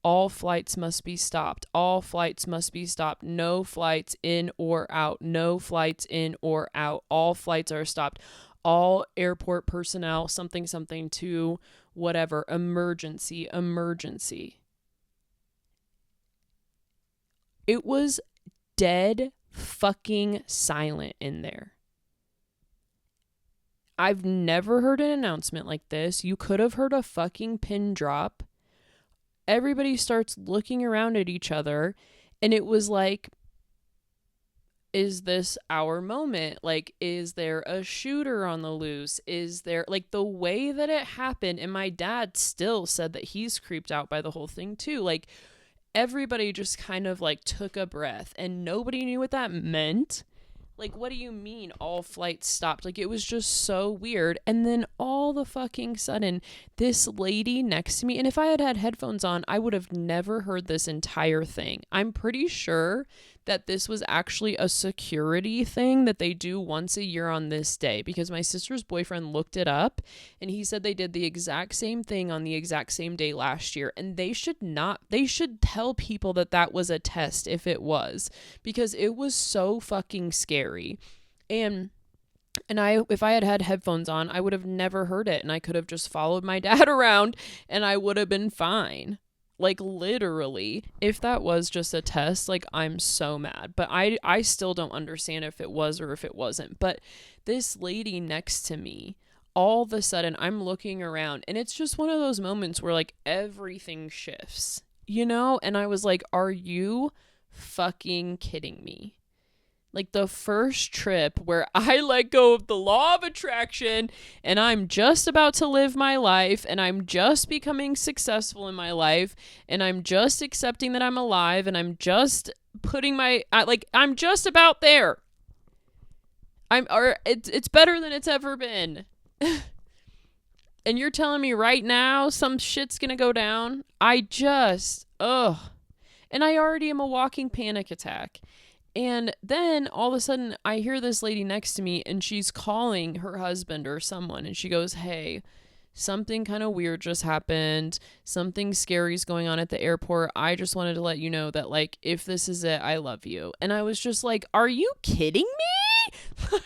all flights must be stopped. All flights must be stopped. No flights in or out. No flights in or out. All flights are stopped. All airport personnel, something to whatever, emergency. It was dead fucking silent in there. I've never heard an announcement like this. You could have heard a fucking pin drop. Everybody starts looking around at each other, and it was like, is this our moment? Like, is there a shooter on the loose? Is there, like, the way that it happened? And my dad still said that he's creeped out by the whole thing too. Like, everybody just kind of like took a breath, and nobody knew what that meant. Like, what do you mean all flights stopped? Like, it was just so weird. And then all the fucking sudden, this lady next to me, and if I had had headphones on, I would have never heard this entire thing. I'm pretty sure that this was actually a security thing that they do once a year on this day, because my sister's boyfriend looked it up, and he said they did the exact same thing on the exact same day last year. And they should tell people that was a test if it was, because it was so fucking scary. And if I had had headphones on, I would have never heard it, and I could have just followed my dad around, and I would have been fine. Like, literally, if that was just a test, like, I'm so mad. But I still don't understand if it was or if it wasn't. But this lady next to me, all of a sudden, I'm looking around, and it's just one of those moments where, like, everything shifts, And I was like, are you fucking kidding me? Like, the first trip where I let go of the law of attraction, and I'm just about to live my life, and I'm just becoming successful in my life, and I'm just accepting that I'm alive, and I'm just putting I'm just about there. It's better than it's ever been. And you're telling me right now some shit's gonna go down? And I already am a walking panic attack. And then all of a sudden I hear this lady next to me, and she's calling her husband or someone, and she goes, hey, something kind of weird just happened. Something scary's going on at the airport. I just wanted to let you know that, like, if this is it, I love you. And I was just like, are you kidding me?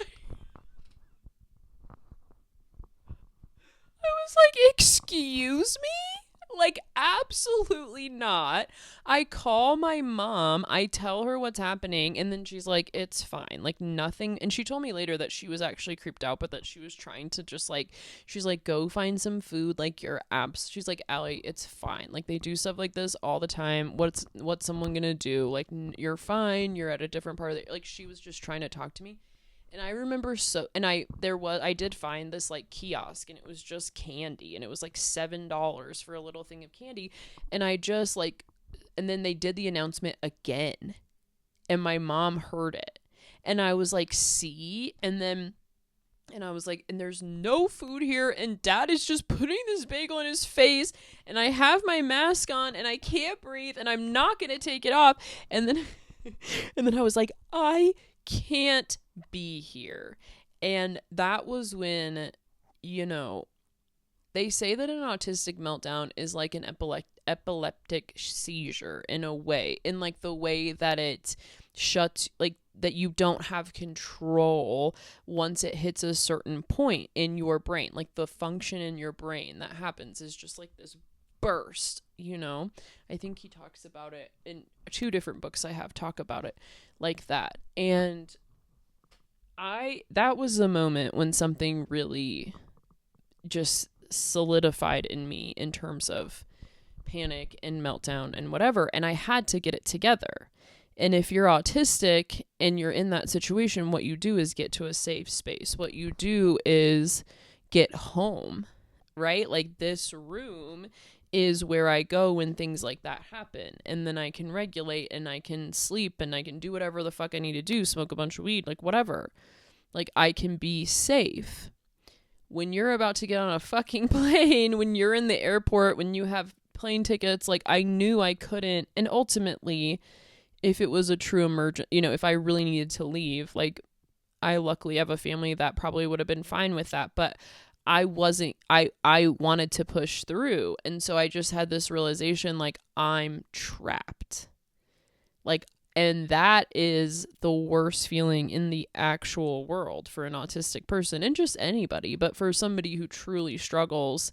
I was like, excuse me? Like, absolutely not. I call my mom, I tell her what's happening, and then she's like, it's fine. Like, nothing. And she told me later that she was actually creeped out, but that she was trying to just, like, she's like, go find some food. Like, she's like, Allie, it's fine. Like, they do stuff like this all the time. What's someone gonna do? Like, you're fine. You're at a different part of the, like, she was just trying to talk to me. And I remember I did find this like kiosk, and it was just candy, and it was like $7 for a little thing of candy. And I just like, and then they did the announcement again, and my mom heard it, and I was like, see? And I was like, and there's no food here, and Dad is just putting this bagel in his face, and I have my mask on, and I can't breathe, and I'm not going to take it off. And then, and then I was like, I can't be here. And that was when, you know, they say that an autistic meltdown is like an epileptic seizure in a way, in like the way that it shuts, like that you don't have control once it hits a certain point in your brain. Like the function in your brain that happens is just like this burst, you know. I think he talks about it in 2 different books I have talk about it like that. And that was a moment when something really just solidified in me in terms of panic and meltdown and whatever, and I had to get it together. And if you're autistic and you're in that situation, what you do is get to a safe space. What you do is get home, right? Like this room is where I go when things like that happen, and then I can regulate, and I can sleep, and I can do whatever the fuck I need to do, smoke a bunch of weed, like whatever. Like I can be safe. When you're about to get on a fucking plane, when you're in the airport, when you have plane tickets, like I knew I couldn't. And ultimately, if it was a true emergent, you know, if I really needed to leave, like I luckily have a family that probably would have been fine with that, but I wasn't, I wanted to push through. And so I just had this realization, like I'm trapped. Like, and that is the worst feeling in the actual world for an autistic person, and just anybody, but for somebody who truly struggles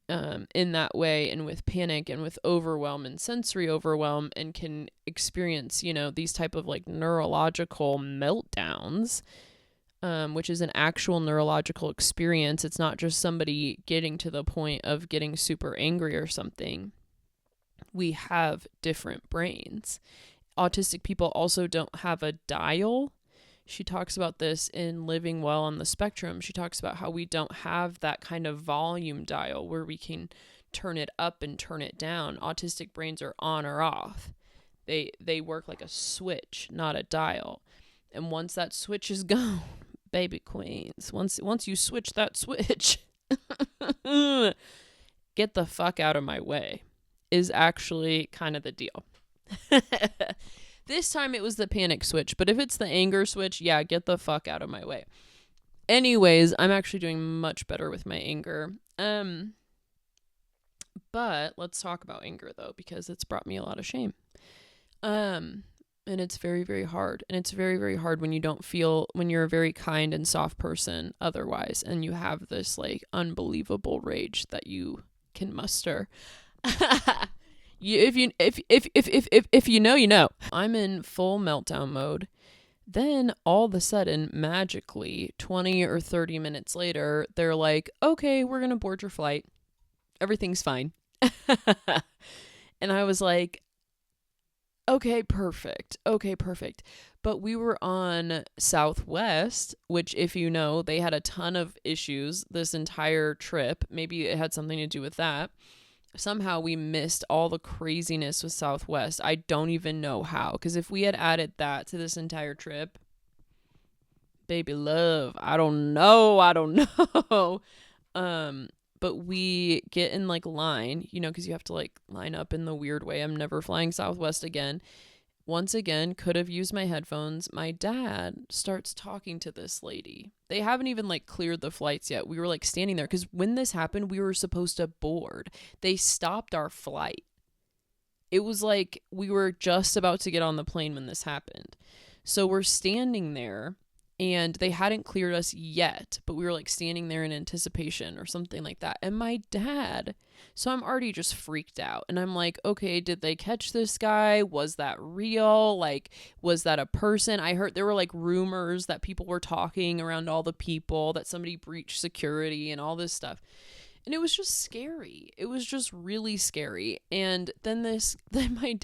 in that way, and with panic and with overwhelm and sensory overwhelm, and can experience, you know, these type of like neurological meltdowns, which is an actual neurological experience. It's not just somebody getting to the point of getting super angry or something. We have different brains. Autistic people also don't have a dial. She talks about this in Living Well on the Spectrum. She talks about how we don't have that kind of volume dial where we can turn it up and turn it down. Autistic brains are on or off. They work like a switch, not a dial. And once that switch is gone, baby queens, once you switch that switch, get the fuck out of my way, is actually kind of the deal. This time it was the panic switch, but if it's the anger switch, yeah, get the fuck out of my way. Anyways, I'm actually doing much better with my anger. But let's talk about anger though, because it's brought me a lot of shame. And it's very, very hard. And it's very, very hard when when you're a very kind and soft person otherwise, and you have this like unbelievable rage that you can muster. If you know, you know. I'm in full meltdown mode. Then all of a sudden, magically, 20 or 30 minutes later, they're like, okay, we're going to board your flight. Everything's fine. And I was like, okay, perfect. But we were on Southwest, which, if you know, they had a ton of issues this entire trip. Maybe it had something to do with that. Somehow we missed all the craziness with Southwest. I don't even know how, because if we had added that to this entire trip, baby love, I don't know. But we get in like line, you know, because you have to like line up in the weird way. I'm never flying Southwest again. Once again, could have used my headphones. My dad starts talking to this lady. They haven't even like cleared the flights yet. We were like standing there because when this happened, we were supposed to board. They stopped our flight. It was like we were just about to get on the plane when this happened. So we're standing there, and they hadn't cleared us yet, but we were like standing there in anticipation or something like that. And my dad, so I'm already just freaked out, and I'm like, okay, did they catch this guy? Was that real? Like, was that a person? I heard there were like rumors that people were talking around all the people that somebody breached security and all this stuff. And it was just scary. It was just really scary. And then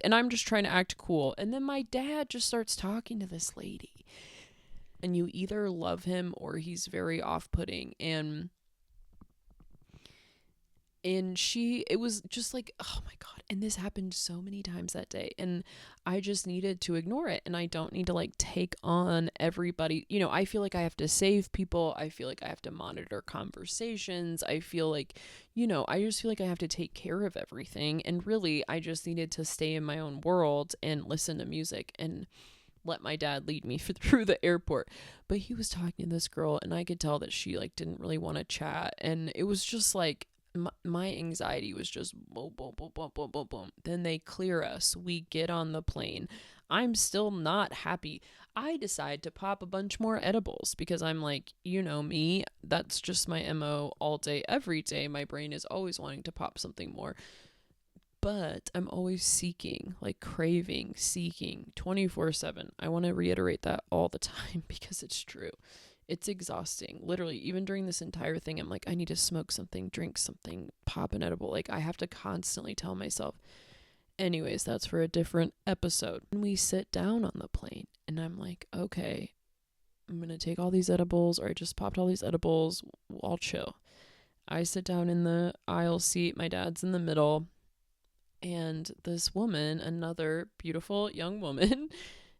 and I'm just trying to act cool. And then my dad just starts talking to this lady. And you either love him or he's very off-putting. And it was just like, oh my God. And this happened so many times that day. And I just needed to ignore it. And I don't need to like take on everybody. You know, I feel like I have to save people. I feel like I have to monitor conversations. I feel like, you know, I just feel like I have to take care of everything. And really, I just needed to stay in my own world and listen to music and let my dad lead me through the airport. But he was talking to this girl, and I could tell that she like didn't really want to chat. And it was just like, my anxiety was just boom, boom, boom, boom, boom, boom, boom. Then they clear us. We get on the plane. I'm still not happy. I decide to pop a bunch more edibles because I'm like, you know me, that's just my MO all day, every day. My brain is always wanting to pop something more. But I'm always seeking, like craving, seeking 24/7. I want to reiterate that all the time because it's true. It's exhausting. Literally, even during this entire thing, I'm like, I need to smoke something, drink something, pop an edible. Like, I have to constantly tell myself. Anyways, that's for a different episode. And we sit down on the plane, and I'm like, okay, I'm going to take all these edibles, or I just popped all these edibles. I'll chill. I sit down in the aisle seat. My dad's in the middle. And this woman, another beautiful young woman,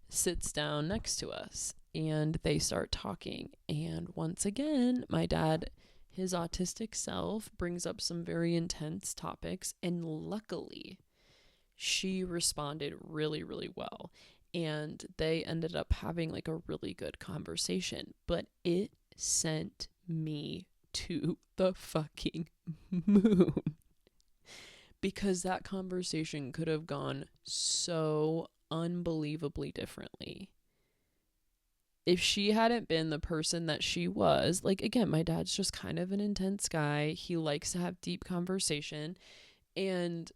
sits down next to us. And they start talking. And once again, my dad, his autistic self, brings up some very intense topics. And luckily, she responded really, really well. And they ended up having like a really good conversation. But it sent me to the fucking moon. Because that conversation could have gone so unbelievably differently. If she hadn't been the person that she was, like, again, my dad's just kind of an intense guy. He likes to have deep conversation, and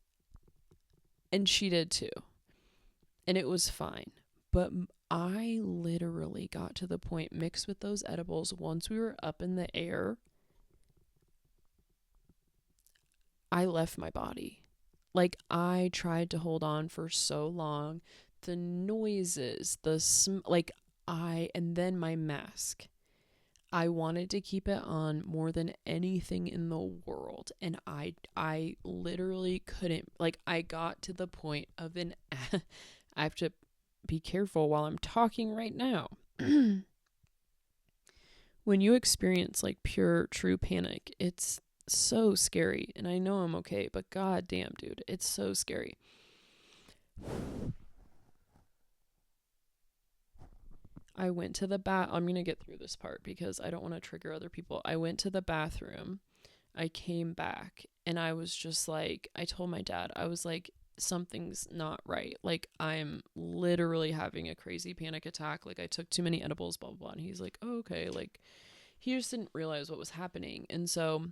she did too. And it was fine. But I literally got to the point, mixed with those edibles, once we were up in the air, I left my body. Like, I tried to hold on for so long. The noises, and then my mask. I wanted to keep it on more than anything in the world. And I literally couldn't, like, I got to the point of I have to be careful while I'm talking right now. When you experience like pure, true panic, it's so scary. And I know I'm okay, but god damn, dude, it's so scary. I went to the I'm going to get through this part because I don't want to trigger other people. I went to the bathroom. I came back and I was just like, I told my dad, I was like, something's not right. Like, I'm literally having a crazy panic attack. Like, I took too many edibles, blah, blah, blah. And he's like, oh, okay. Like, he just didn't realize what was happening. And so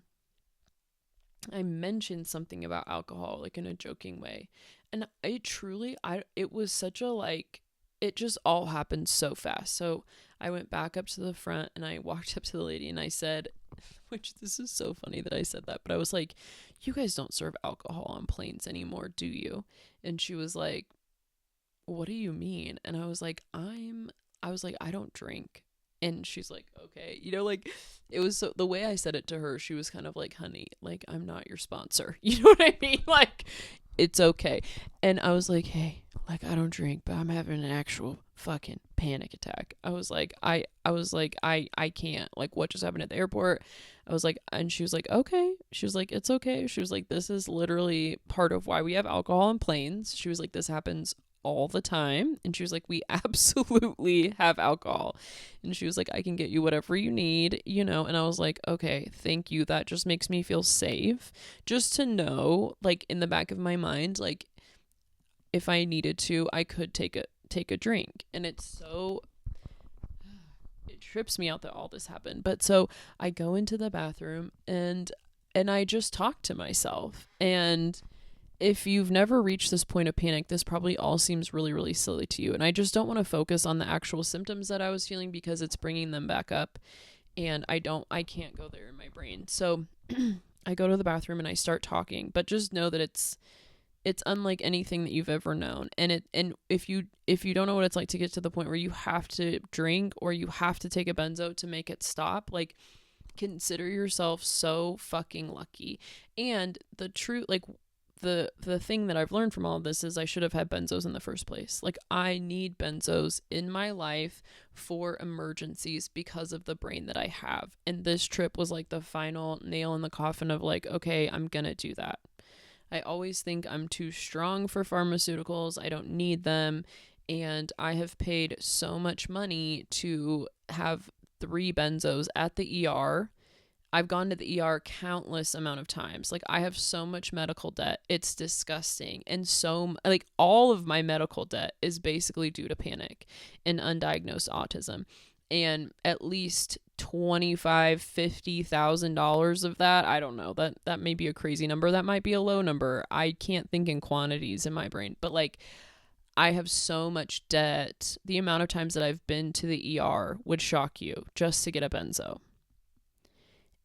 I mentioned something about alcohol, like in a joking way. And it was such a like, it just all happened so fast. So I went back up to the front and I walked up to the lady and I said, which this is so funny that I said that, but I was like, you guys don't serve alcohol on planes anymore, do you? And she was like, what do you mean? And I was like, I don't drink. And she's like, okay, you know, like, it was so, the way I said it to her, she was kind of like, honey, like, I'm not your sponsor. You know what I mean? Like, it's okay. And I was like, hey, like, I don't drink, but I'm having an actual fucking panic attack. I was like, I can't, like, what just happened at the airport? I was like, and she was like, okay. She was like, it's okay. She was like, this is literally part of why we have alcohol on planes. She was like, this happens all the time. And she was like, we absolutely have alcohol. And she was like, I can get you whatever you need, you know. And I was like, okay, thank you. That just makes me feel safe, just to know, like, in the back of my mind, like, if I needed to, I could take a drink. And it trips me out that all this happened. But so I go into the bathroom and I just talk to myself. And if you've never reached this point of panic, this probably all seems really, really silly to you. And I just don't want to focus on the actual symptoms that I was feeling because it's bringing them back up. And I can't go there in my brain. So I go to the bathroom and I start talking, but just know that it's unlike anything that you've ever known. And if you don't know what it's like to get to the point where you have to drink or you have to take a benzo to make it stop, like, consider yourself so fucking lucky. And the truth, like, the thing that I've learned from all of this is I should have had benzos in the first place. Like, I need benzos in my life for emergencies because of the brain that I have. And this trip was like the final nail in the coffin of like, okay, I'm gonna do that. I always think I'm too strong for pharmaceuticals. I don't need them. And I have paid so much money to have 3 benzos at the ER. I've gone to the ER countless amount of times. Like, I have so much medical debt. It's disgusting. And like, all of my medical debt is basically due to panic and undiagnosed autism. And at least $50,000 of that, I don't know, that may be a crazy number. That might be a low number. I can't think in quantities in my brain. But like, I have so much debt. The amount of times that I've been to the ER would shock you just to get a benzo.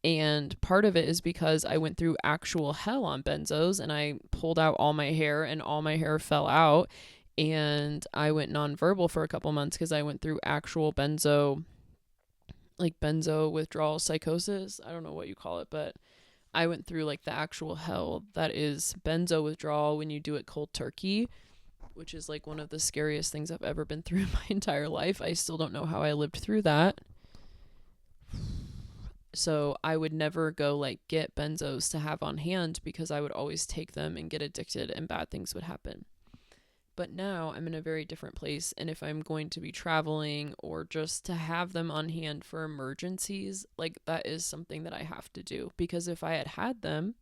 And part of it is because I went through actual hell on benzos and I pulled out all my hair and all my hair fell out. And I went nonverbal for a couple months because I went through actual benzo withdrawal psychosis. I don't know what you call it, but I went through like the actual hell that is benzo withdrawal when you do it cold turkey, which is like one of the scariest things I've ever been through in my entire life. I still don't know how I lived through that. So I would never go like get benzos to have on hand because I would always take them and get addicted and bad things would happen. But now I'm in a very different place. And if I'm going to be traveling or just to have them on hand for emergencies, like, that is something that I have to do. Because if I had them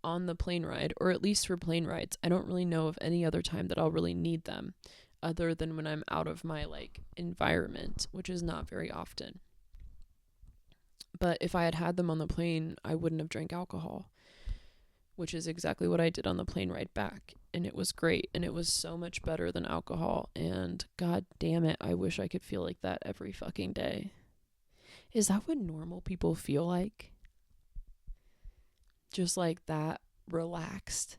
on the plane ride, or at least for plane rides, I don't really know of any other time that I'll really need them other than when I'm out of my like environment, which is not very often. But if I had them on the plane, I wouldn't have drank alcohol, which is exactly what I did on the plane ride back. And it was great. And it was so much better than alcohol. And god damn it, I wish I could feel like that every fucking day. Is that what normal people feel like? Just like that, relaxed.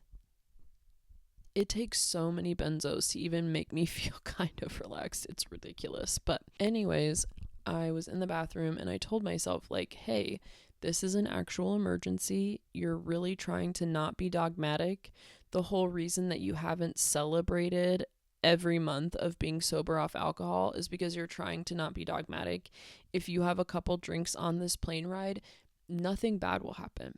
It takes so many benzos to even make me feel kind of relaxed. It's ridiculous. But anyways, I was in the bathroom and I told myself, like, hey, this is an actual emergency. You're really trying to not be dogmatic. The whole reason that you haven't celebrated every month of being sober off alcohol is because you're trying to not be dogmatic. If you have a couple drinks on this plane ride, nothing bad will happen.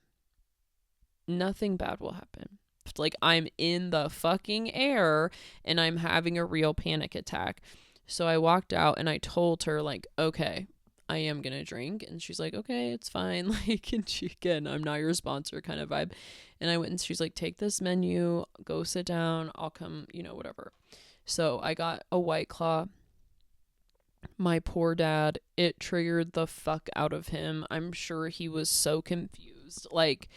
Nothing bad will happen. It's like I'm in the fucking air and I'm having a real panic attack. So I walked out and I told her, like, okay, I am going to drink. And she's like, okay, it's fine. Like, and she, again, I'm not your sponsor kind of vibe. And I went and she's like, take this menu, go sit down. I'll come, whatever. So I got a White Claw. My poor dad, it triggered the fuck out of him. I'm sure he was so confused. Like,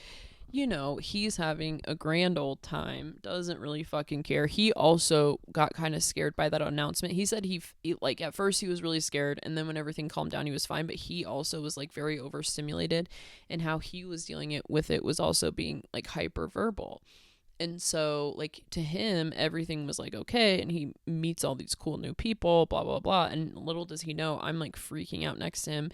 he's having a grand old time, doesn't really fucking care. He also got kind of scared by that announcement. He said he like, at first he was really scared, and then when everything calmed down, he was fine, but he also was like very overstimulated, and how he was dealing with it was also being like hyperverbal. And so, like, to him, everything was like okay, and he meets all these cool new people, blah, blah, blah, and little does he know, I'm like freaking out next to him.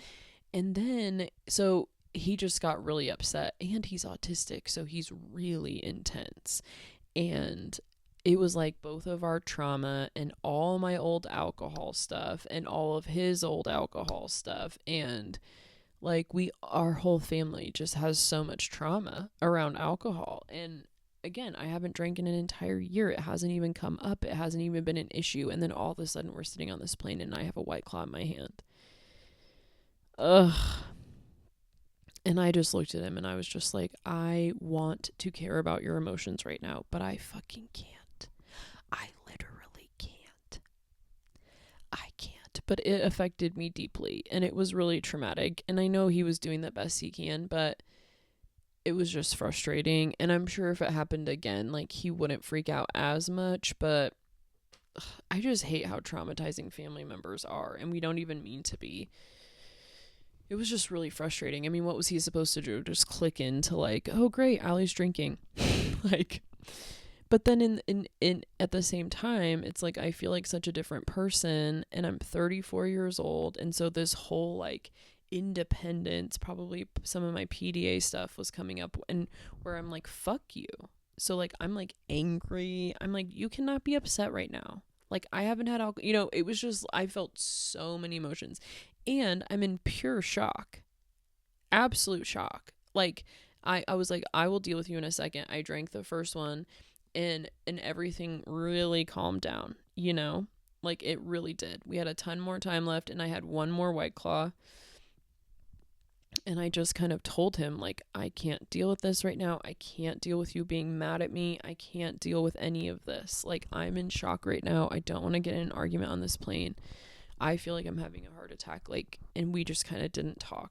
And then, so he just got really upset, and he's autistic, so he's really intense. And it was like both of our trauma and all my old alcohol stuff and all of his old alcohol stuff, and like our whole family just has so much trauma around alcohol. And again, I haven't drank in an entire year. It hasn't even come up. It hasn't even been an issue. And then all of a sudden we're sitting on this plane and I have a White Claw in my hand. Ugh. And I just looked at him and I was just like, I want to care about your emotions right now, but I fucking can't. I literally can't. I can't but it affected me deeply and it was really traumatic. And I know he was doing the best he can, but it was just frustrating. And I'm sure if it happened again, like, he wouldn't freak out as much, but I just hate how traumatizing family members are, and we don't even mean to be. It was just really frustrating. I mean, what was he supposed to do? Just click into, like, oh great, Allie's drinking. Like, but then in at the same time, it's like I feel like such a different person, and I'm 34 years old, and so this whole, like, independence, probably some of my PDA stuff was coming up, and where I'm like, fuck you. So, like, I'm, like, angry. I'm like, you cannot be upset right now. Like, I haven't had alcohol. You know, it was just, I felt so many emotions. And I'm in pure shock. Absolute shock. Like, I was like, I will deal with you in a second. I drank the first one, and everything really calmed down, you know? Like, it really did. We had a ton more time left, and I had one more White Claw. And I just kind of told him, like, I can't deal with this right now. I can't deal with you being mad at me. I can't deal with any of this. Like, I'm in shock right now. I don't want to get in an argument on this plane. I feel like I'm having a heart attack. Like, and we just kind of didn't talk